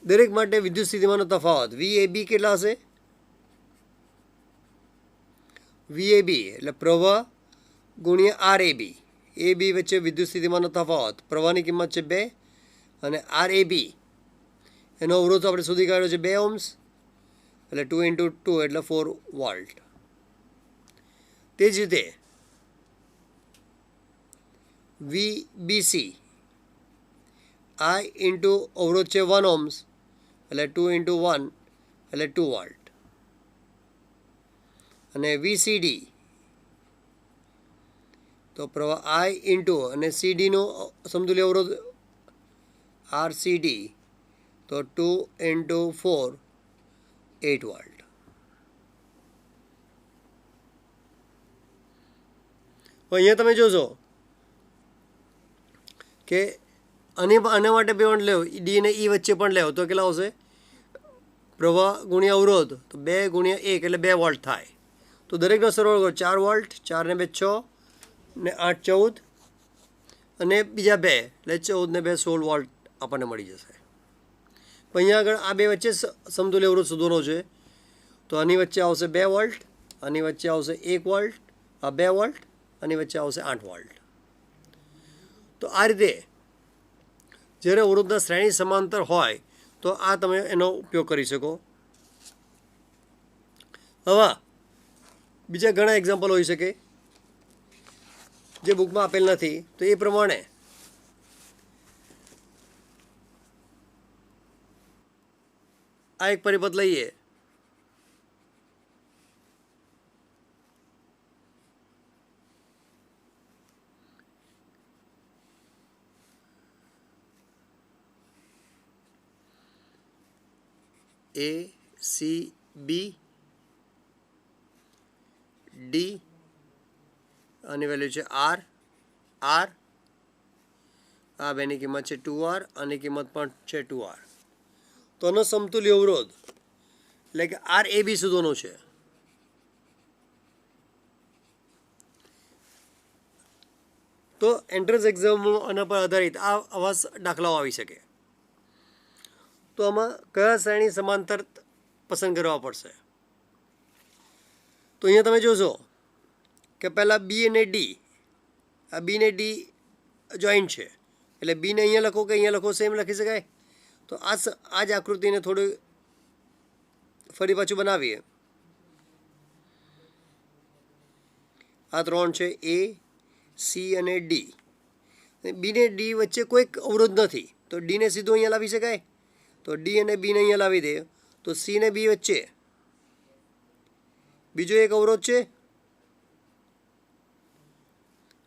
દરેક માટે વિદ્યુત સ્થિતિમાનનો તફાવત VAB કેટલા હશે, VAB એટલે પ્રવાહ ગુણ્યા RAB. AB વચ્ચે વિદ્યુત સ્થિતિમાનનો તફાવત, પ્રવાહની કિંમત છે 2 અને RAB એનો અવરોધ આપણે શોધી કાઢ્યો છે 2 ઓહ્મ્સ, એટલે 2 × 2 એટલે 4 વોલ્ટ. તે જ રીતે VBC I × અવરોધ છે 1 ઓહ્મ્સ, એટલે 2 × 1 એટલે 2 વોલ્ટ. અને VCD તો પ્રવાહ I × અને CDનો સમતુલ્ય અવરોધ RCD તો 2 × 4 8 વોલ્ટ. અહીંયા તમે જોશો કે આના માટે પણ લેવો, D અને E વચ્ચે પણ લેવો તો કેટલા આવશે, પ્રવાહ ગુણ્યા અવરોધ તો 2 × 1 એટલે 2 વોલ્ટ થાય. તો દરેકનો સરવાળો કરો, 4 વોલ્ટ, 4 ને 2 6 ને 8 14 અને બીજા 2 એટલે 14 ને 2 16 વોલ્ટ આપણને મળી જશે. પણ અહીંયા આગળ આ બે વચ્ચે સમતુલ્ય અવરોધ શોધવાનો છે, તો આની વચ્ચે આવશે 2 વોલ્ટ, આની વચ્ચે આવશે 1 વોલ્ટ, આ 2 વોલ્ટ, આની વચ્ચે આવશે 8 વોલ્ટ. તો આ રીતે જ્યારે અવરોધના શ્રેણી સમાંતર હોય તો આ તમે એનો ઉપયોગ કરી શકો. હવે બીજા ઘણા એક્ઝામ્પલ હોઈ શકે જે બુકમાં આપેલ નથી, તો એ પ્રમાણે આ એક પરિપથ લઈએ. ACB D આની વેલ્યુ છે R, આ બેની કિંમત છે 2R, આની કિંમત પણ છે 2R. તો આનો સમતુલ્ય અવરોધ એટલે કે RAB શોધવાનો છે. તો એન્ટ્રન્સ એક્ઝામમાં આના પર આધારિત આવા દાખલાઓ આવી શકે. તો આમાં કયા શ્રેણી સમાંતર પસંદ કરવા પડશે, તો અહીંયા તમે જોશો કે પહેલાં B અને D, આ B ને D જોઈન્ટ છે, એટલે B ને અહીંયા લખો કે અહીંયા લખો સેમ લખી શકાય. તો આ જ આકૃતિને થોડું ફરી પાછું બનાવીએ. આ 3 છે A, C અને D. B ને D વચ્ચે કોઈ અવરોધ નથી, તો D ને સીધું અહીંયા લાવી શકાય. તો D અને B ને અહીંયા લાવી દે, તો C ને B વચ્ચે બીજો એક અવરોધ છે,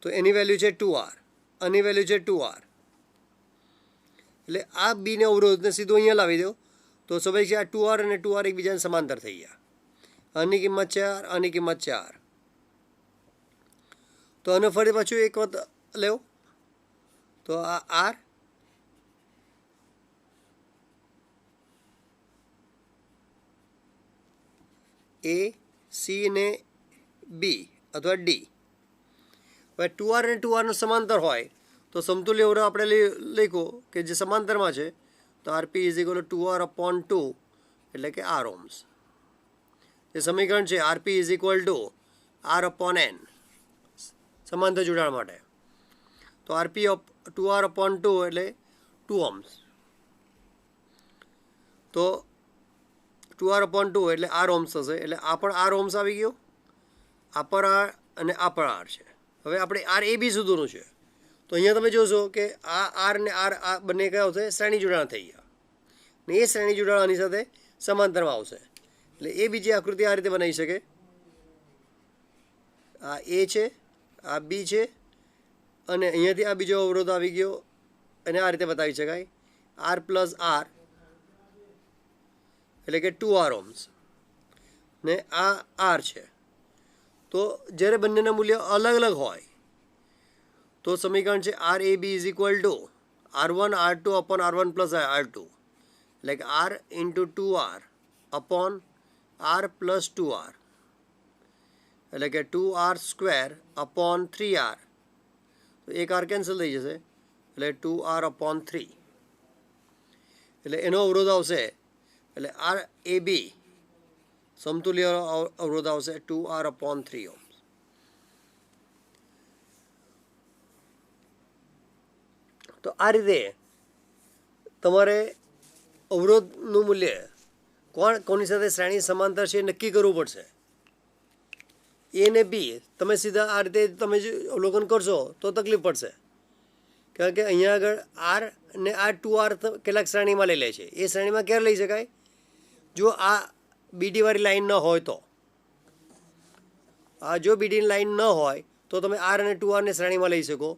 તો એની વેલ્યુ છે 2R, આની વેલ્યુ છે 2R. એટલે આ B ને અવરોધને સીધું અહીંયા લાવી દો, તો સ્વાભાવિક છે આ 2R અને 2R એકબીજાને સમાંતર થઈ ગયા. આની કિંમત 4, આની કિંમત 4, તો આને ફરી પાછું એક વખત લેવો. તો આ આર એ સી ને બી અથવા ડી. હવે 2R અને 2Rનો સમાંતર હોય તો સમતુલ્ય અવરોધ આપણે લખો કે જે સમાંતરમાં છે. તો RP is equal two 2R/2 એટલે કે આર ઓહ્મ્સ. જે સમીકરણ છે RP is equal two R/N સમાંતર જોડાણ માટે. તો આરપી 2R/2 એટલે 2 ઓહ્મ્સ. તો 2R/2 એટલે આર ઓહ્મ્સ થશે. એટલે આ પણ આર ઓહ્મ્સ આવી ગયો, આ પર આર અને આ પર આર છે. હવે આપણે આર એ બી સુધીનું છે. તો અહીંયા તમે જોશો કે આ આર ને આર આ બંને કયા આવશે? શ્રેણી જોડાણ થઈ ગયા. ને એ શ્રેણી જોડાણ આની સાથે સમાંતરમાં આવશે. એટલે એ બીજી આકૃતિ આ રીતે બનાવી શકે. આ એ છે, આ બી છે, અને અહીંયાથી આ બીજો અવરોધ આવી ગયો અને આ રીતે બતાવી શકાય. આર પ્લસ આર એટલે કે 2R ઓહ્મ્સ ને આ આર છે. તો જ્યારે બંનેના મૂલ્ય અલગ અલગ હોય તો સમીકરણ છે R A B is equal to R1 R2 upon R1 plus R2 એટલે કે R into 2R upon R plus 2R એટલે કે 2R સ્ક્વેર અપોન 3R. તો એક આર કેન્સલ થઈ જશે એટલે 2R અપોન 3 એટલે એનો અવરોધ આવશે. એટલે આર એ બી સમતુલ્ય અવરોધ આવશે 2R/3 ઓહ્મ્સ. તો આ રીતે તમારે અવરોધનું મૂલ્ય કોની સાથે શ્રેણી સમાંતર છે નક્કી કરવું પડશે. એ ને બી તમે સીધા આ રીતે તમે જો અવલોકન કરશો તો તકલીફ પડશે, કારણ કે અહીંયા આગળ આર ને આ 2R કેટલાક શ્રેણીમાં લઈ લે છે. એ શ્રેણીમાં ક્યારે લઈ શકાય? જો આ બીડીવાળી લાઈન ન હોય તો. જો બીડીની લાઈન ન હોય તો તમે આર અને 2Rને શ્રેણીમાં લઈ શકો.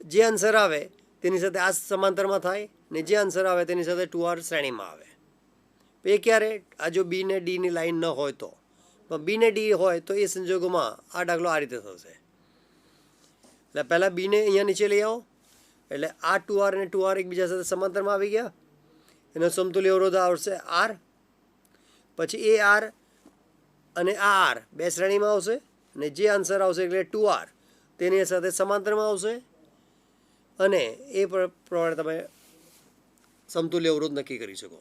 જે આન્સર આવે તેની સાથે આ સમાંતરમાં થાય ને જે આન્સર આવે તેની સાથે 2R શ્રેણીમાં આવે. એ ક્યારે? આ જો બી ને ડીની લાઈન ન હોય તો. પણ બી ને ડી હોય તો એ સંજોગોમાં આ દાખલો આ રીતે થશે. એટલે પહેલાં બીને અહીંયા નીચે લઈ આવો એટલે આ 2R અને 2R એકબીજા સાથે સમાંતરમાં આવી ગયા. એનો સમતુલ્ય અવરોધ આવશે આર. પછી એ આર અને આ આર બે શ્રેણીમાં આવશે અને જે આન્સર આવશે એટલે 2R તેની સાથે સમાંતરમાં આવશે અને એ પ્રમાણે તમે સમતુલ્ય અવરોધ નક્કી કરી શકો.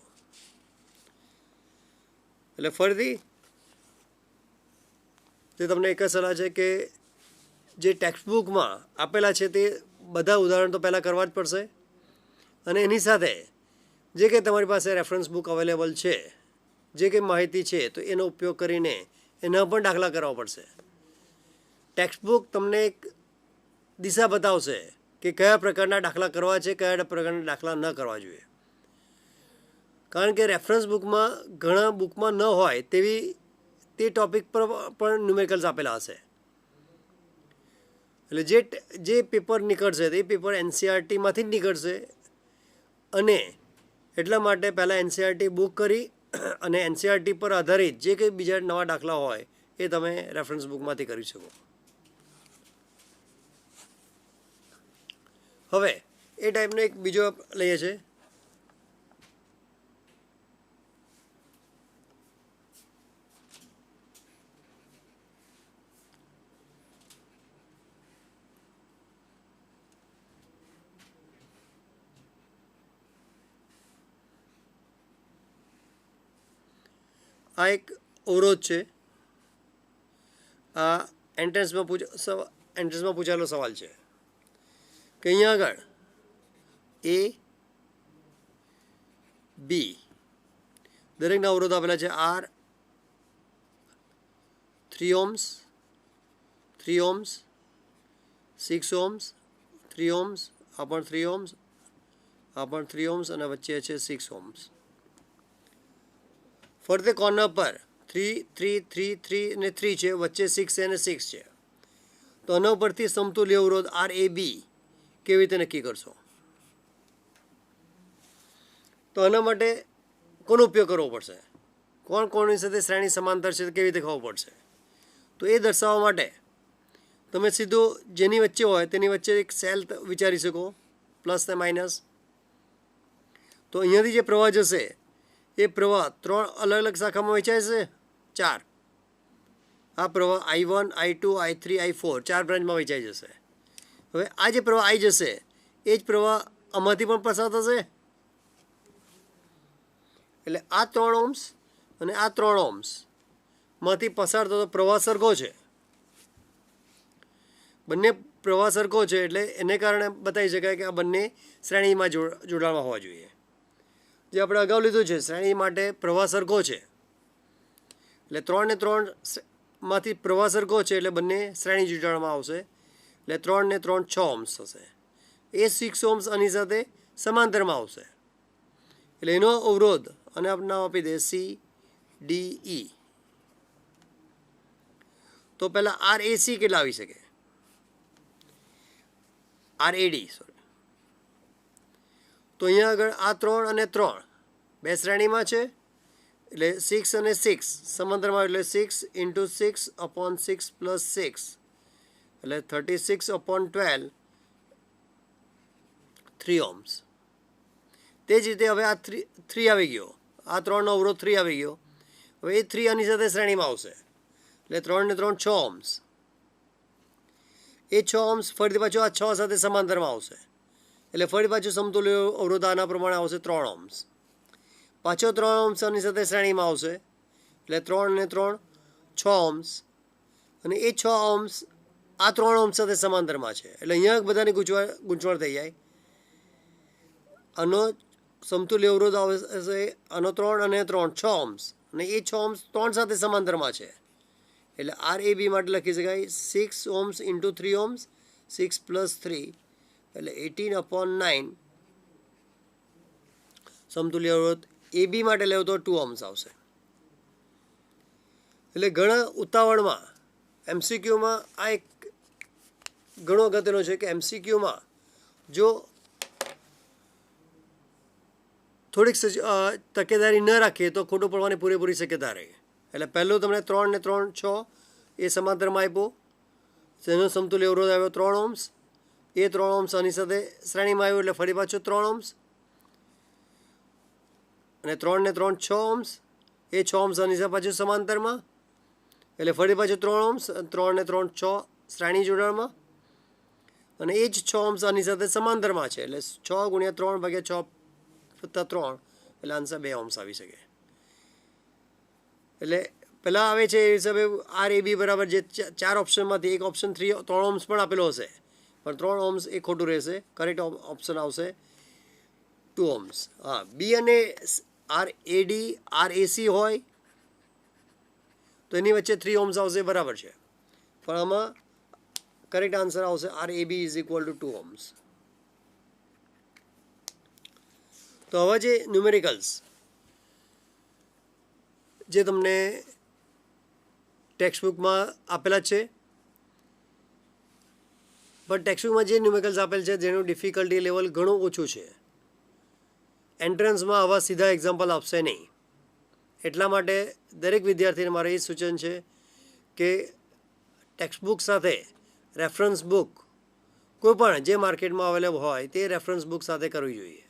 એટલે ફરીથી જે તમને એક જ સલાહ છે કે જે ટેક્સ્ટબુકમાં આપેલા છે તે બધા ઉદાહરણ તો પહેલાં કરવા જ પડશે, અને એની સાથે જે કંઈ તમારી પાસે રેફરન્સ બુક અવેલેબલ છે, જે કંઈ માહિતી છે તો એનો ઉપયોગ કરીને એના પણ દાખલા કરવા પડશે. ટેક્સ્ટબુક તમને એક દિશા બતાવશે કે કયા પ્રકારના દાખલા કરવા છે, કયા પ્રકારના દાખલા ન કરવા જોઈએ. કારણ કે રેફરન્સ બુકમાં ઘણા બુકમાં ન હોય તેવી તે ટૉપિક પર પણ ન્યુમેરિકલ્સ આપેલા હશે. એટલે જે પેપર નીકળશે તે પેપર NCERTમાંથી જ નીકળશે, અને એટલા માટે પહેલાં NCERT બુક કરી અને NCERT પર આધારિત જે કંઈ બીજા નવા દાખલા હોય એ તમે રેફરન્સ બુકમાંથી કરી શકો. હવે એ ટાઈપનો એક બીજો લઈએ છે આ એક અવરોધ છે. આ એન્ટ્રન્સમાં પૂછાયેલો સવાલ છે કે અહીંયા આગળ એ બી દરેકના અવરોધ આપેલા છે. R 3 ohms, 3 ohms, 6 ohms, 3 ohms, આ પણ 3 ohms, આ પણ 3 ohms અને વચ્ચે છે 6 ohms. ફરતે કોર્નર પર 3, 3, 3, 3 અને 3 છે, વચ્ચે 6 અને 6 છે. તો આના પરથી સમતુલ્ય અવરોધ આર એ બી કેવી રીતે નક્કી કરશો? તો આના માટે કોનો ઉપયોગ કરવો પડશે? કોણ કોની સાથે શ્રેણી સમાંતર છે કેવી રીતે ખબર પડશે? તો એ દર્શાવવા માટે તમે સીધું જેની વચ્ચે હોય તેની વચ્ચે એક સેલ વિચારી શકો, પ્લસ ને માઇનસ. તો અહીંયાથી જે પ્રવાહ જશે એ પ્રવાહ 3 અલગ અલગ શાખામાં વહેંચાય છે, 4. આ પ્રવાહ I1 I2 I3 I4 4 બ્રાન્ચમાં વહેંચાઈ જશે. હવે આ જે પ્રવાહ આવી જશે એ જ પ્રવાહ આમાંથી પણ પસાર થશે. એટલે આ 3 ઓહ્મ્સ અને આ 3 ઓહ્મ્સ માંથી પસાર થતો પ્રવાહ સરખો છે. બંને પ્રવાહ સરખો છે એટલે એને કારણે બતાવી શકાય કે આ બંને શ્રેણીમાં જોડાણમાં હોવા જોઈએ. જે આપણે અગાઉ લીધું છે, શ્રેણી માટે પ્રવાહ સરખો છે એટલે 3 ને 3 માંથી પ્રવાહ સરખો છે એટલે બંને શ્રેણી જોડાણમાં આવશે. એટલે 3 ને 3 6 ઓહ્મ્સ થશે. એ 6 ઓહ્મ્સ આની સાથે સમાંતરમાં આવશે. એટલે એનો અવરોધ અને આપણે નામ આપી દે CDE. તો પહેલાં RAC કેટલા આવી શકે? RAD sorry. તો અહીંયા આગળ આ 3 અને 3 બે શ્રેણીમાં છે એટલે 6 અને 6 સમાંતરમાં, એટલે 6 × 6 / 6 + 6 એટલે 36/12 3 ઓહ્મ્સ. તે જ રીતે હવે આ 3 આવી ગયો, આ 3નો અવરોધ 3 આવી ગયો. હવે એ 3 આની સાથે શ્રેણીમાં આવશે એટલે 3 ને 3 6 ઓહ્મ્સ. એ 6 ઓહ્મ્સ ફરીથી પાછું આ 6 સાથે સમાંતરમાં આવશે એટલે ફરી પાછું સમતુલ્ય અવરોધ આના પ્રમાણે આવશે 3 ઓહ્મ્સ. પાછો 3 ઓહ્મ્સ આની સાથે શ્રેણીમાં આવશે એટલે 3 ને 3 6 ઓહ્મ્સ. અને એ 6 ઓહ્મ્સ આ 3 ઓહ્મ્સ સાથે સમાંતરમાં છે એટલે અહીંયા બધાની ગૂંચવણ થઈ જાય. આનો સમતુલ્ય અવરોધ આવશે આનો 3 અને 3 6 ઓહ્મ્સ અને એ 6 ઓહ્મ્સ 3 સાથે સમાંતરમાં છે એટલે RAB માટે લખી શકાય 6 ઓહ્મ્સ × 3 ઓહ્મ્સ 6 + 3 એટલે 18/9. સમતુલ્ય અવરોધ AB માટે લેવો તો 2 ઓહ્મ્સ આવશે. એટલે ઘણા ઉતાવળમાં MCQમાં આ એક ઘણો અગત્યનો છે કે MCQમાં જો થોડીક તકેદારી ન રાખીએ તો ખોટું પડવાની પૂરેપૂરી શક્યતા રહે. એટલે પહેલું તમને 3 ને 3 6 એ સમાંતરમાં આપ્યો, તેનો સમતુલ્ય અવરોધ આવ્યો 3 ઓહ્મ્સ. એ 3 ઓહ્મ્સ આની સાથે શ્રેણીમાં આવ્યો એટલે ફરી પાછું 3 ઓહ્મ્સ અને 3 ને 3 6 ઓહ્મ્સ. એ 6 ઓહ્મ્સ આની સાથે પાછું સમાંતરમાં એટલે ફરી પાછું 3 ઓહ્મ્સ. 3 ને 3 6 શ્રેણી જોડાણમાં અને એ જ 6 ઓહ્મ્સ આની સાથે સમાંતરમાં છે એટલે 6 × 3 / 6 + 3 એટલે આન્સર 2 ઓહ્મ્સ આવી શકે. એટલે પહેલાં આવે છે એ હિસાબે RAB બરાબર જે 4 ઓપ્શનમાંથી એક ઓપ્શન 3 ઓહ્મ્સ પણ આપેલો હશે પણ 3 ઓહ્મ્સ એ ખોટું રહેશે. કરેક્ટ ઓપ્શન આવશે 2 ઓહ્મ્સ. હા, B અને RAD RAC હોય તો એની વચ્ચે 3 ઓહ્મ્સ આવશે, બરાબર છે. પણ આમાં કરેક્ટ આન્સર આવશે RAB = 2 ઓહ્મ્સ. તો હવે જે ન્યુમેરિકલ્સ જે તમને ટેક્સ્ટબુકમાં આપેલા છે, પણ ટેક્સ્ટબુકમાં જે ન્યુમેરિકલ્સ આપેલ છે જેનું ડિફિકલ્ટી લેવલ ઘણું ઓછું છે. એન્ટ્રન્સમાં આવા સીધા એક્ઝામ્પલ આપશે નહીં. એટલા માટે દરેક વિદ્યાર્થીને મારે એ સૂચન છે કે ટેક્સ્ટબુક સાથે રેફરન્સ બુક કોઈ પણ જે માર્કેટમાં અવેલેબલ હોય તે રેફરન્સ બુક સાથે કરવી જોઈએ.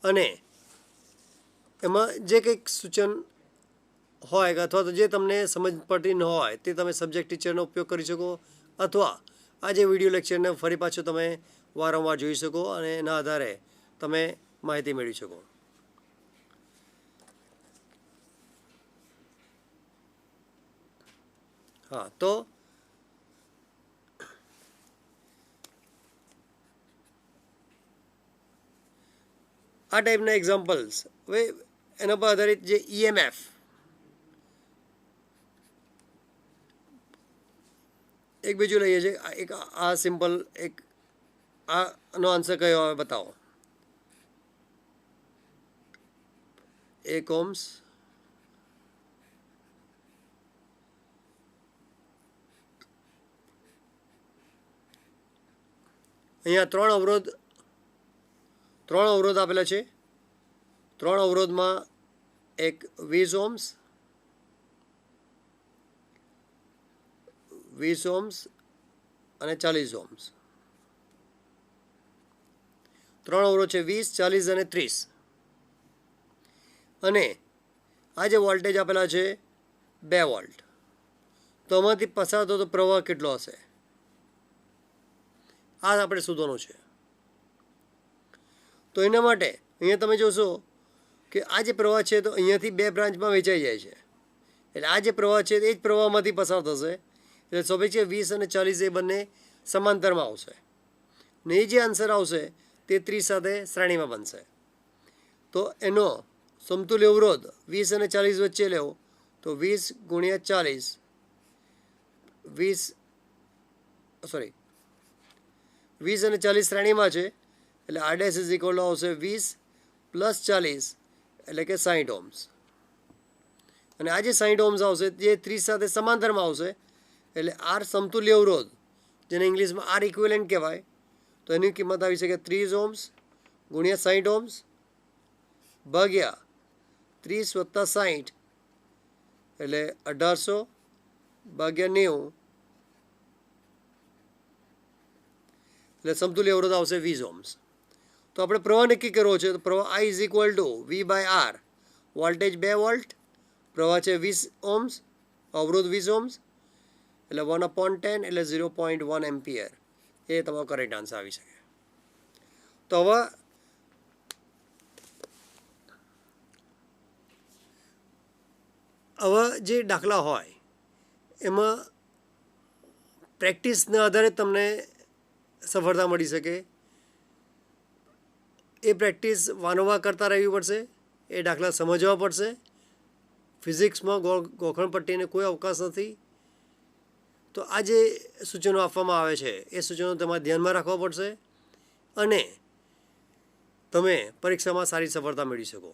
અને એમાં જે કંઈક સૂચન હોય અથવા તો જે તમને સમજ પડતી ન હોય તે તમે સબ્જેક્ટ ટીચરનો ઉપયોગ કરી શકો અથવા આ જે વિડીયો લેક્ચરને ફરી પાછું તમે વારંવાર જોઈ શકો અને એના આધારે તમે માહિતી મેળવી શકો. હા, તો આ ટાઈપના એક્ઝામ્પલ્સ. હવે એના પર આધારિત જે EMF એક બીજું લઈએ છીએ. એક આ સિમ્પલ એક આનો આન્સર કયો આવે બતાવો. 1 ઓહ્મ્સ અહીંયા 3 અવરોધ આપેલા છે. 3 અવરોધમાં એક 20 ઓહ્મ્સ, 20 ઓહ્મ્સ અને 40 ઓહ્મ્સ. 3 અવરોધ છે, 20, 40 અને 30. અને આ જે વોલ્ટેજ આપેલા છે 2 વોલ્ટ, તો આમાંથી પસાર થતો પ્રવાહ કેટલો હશે આ આપણે શોધવાનું છે. તો એના માટે અહીંયા તમે જોશો કે આ જે પ્રવાહ છે તો અહીંયાથી 2 બ્રાન્ચમાં વેચાઈ જાય છે. એટલે આ જે પ્રવાહ છે એ જ પ્રવાહમાંથી પસાર થશે. એટલે સ્વાભાવિક છે 20 અને 40 એ બંને સમાંતરમાં આવશે. ને એ જે આન્સર આવશે તે 30 સાથે શ્રેણીમાં બનશે. તો એનો સમતુલ્ય અવરોધ 20 અને 40 વચ્ચે લેવો તો 20 ગુણ્યા 40 20 અને 40 શ્રેણીમાં છે. એટલે R' ઇઝ ઇક્વલ ટુ આવશે 20 પ્લસ 40 એટલે કે 60 ઓહ્મ્સ. અને આ જે 60 ઓહ્મ્સ આવશે જે 30 સાથે સમાંતરમાં આવશે. એટલે R સમતુલ્ય અવરોધ, જેને ઇંગ્લિશમાં R ઇક્વિવેલન્ટ કહેવાય, તો એની કિંમત આવી શકે 30 ઓહ્મ્સ ગુણ્યા 60 ઓહ્મ્સ ભાગ્યા 30 વત્તા 60 એટલે 1800 ભાગ્યા 90 એટલે સમતુલ્ય અવરોધ આવશે 20 ઓહ્મ્સ. તો આપણે પ્રવાહ નક્કી કરવો છે. તો પ્રવાહ I is equal two V/R. Voltage 2 volt, પ્રવાહ છે 20 ઓહ્મ્સ, અવરોધ 20 ઓહ્મ્સ, એટલે 1/10 એટલે 0.1 એમ્પિયર. એ તમારો કરેક્ટ આન્સર આવી શકે. તો હવે જે દાખલા હોય એમાં પ્રેક્ટિસના આધારે તમને સફળતા મળી શકે. એ પ્રેક્ટિસ વારંવાર કરતા રહેવી પડશે. એ દાખલા સમજવા પડશે. ફિઝિક્સમાં ગોખણપટ્ટીને કોઈ અવકાશ નથી. તો આ જે સૂચનો આપવામાં આવે છે એ સૂચનો તમારે ધ્યાનમાં રાખવા પડશે અને તમે પરીક્ષામાં સારી સફળતા મેળવી શકો.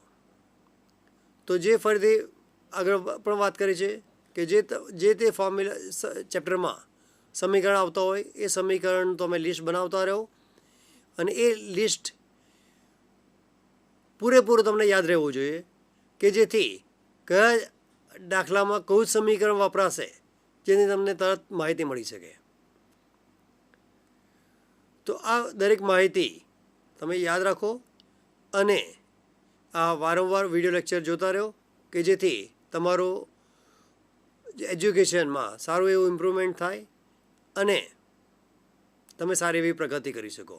તો જે ફરીથી આગળ પણ વાત કરી છે કે જે તે ફોર્મ્યુલા ચેપ્ટરમાં સમીકરણ આવતા હોય એ સમીકરણ તમે લિસ્ટ બનાવતા રહો અને એ લિસ્ટ પૂરેપૂરું તમને યાદ રહેવું જોઈએ કે જેથી કયા દાખલામાં કયું સમીકરણ વપરાશે જેની તમને તરત માહિતી મળી શકે. તો આ દરેક માહિતી તમે યાદ રાખો અને આ વારંવાર વિડીયો લેક્ચર જોતા રહો કે જેથી તમારું એજ્યુકેશનમાં સારું એવું ઇમ્પ્રુવમેન્ટ થાય અને તમે સારી એવી પ્રગતિ કરી શકો.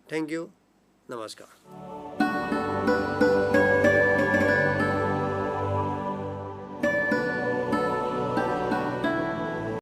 Thank you. નમસ્કાર.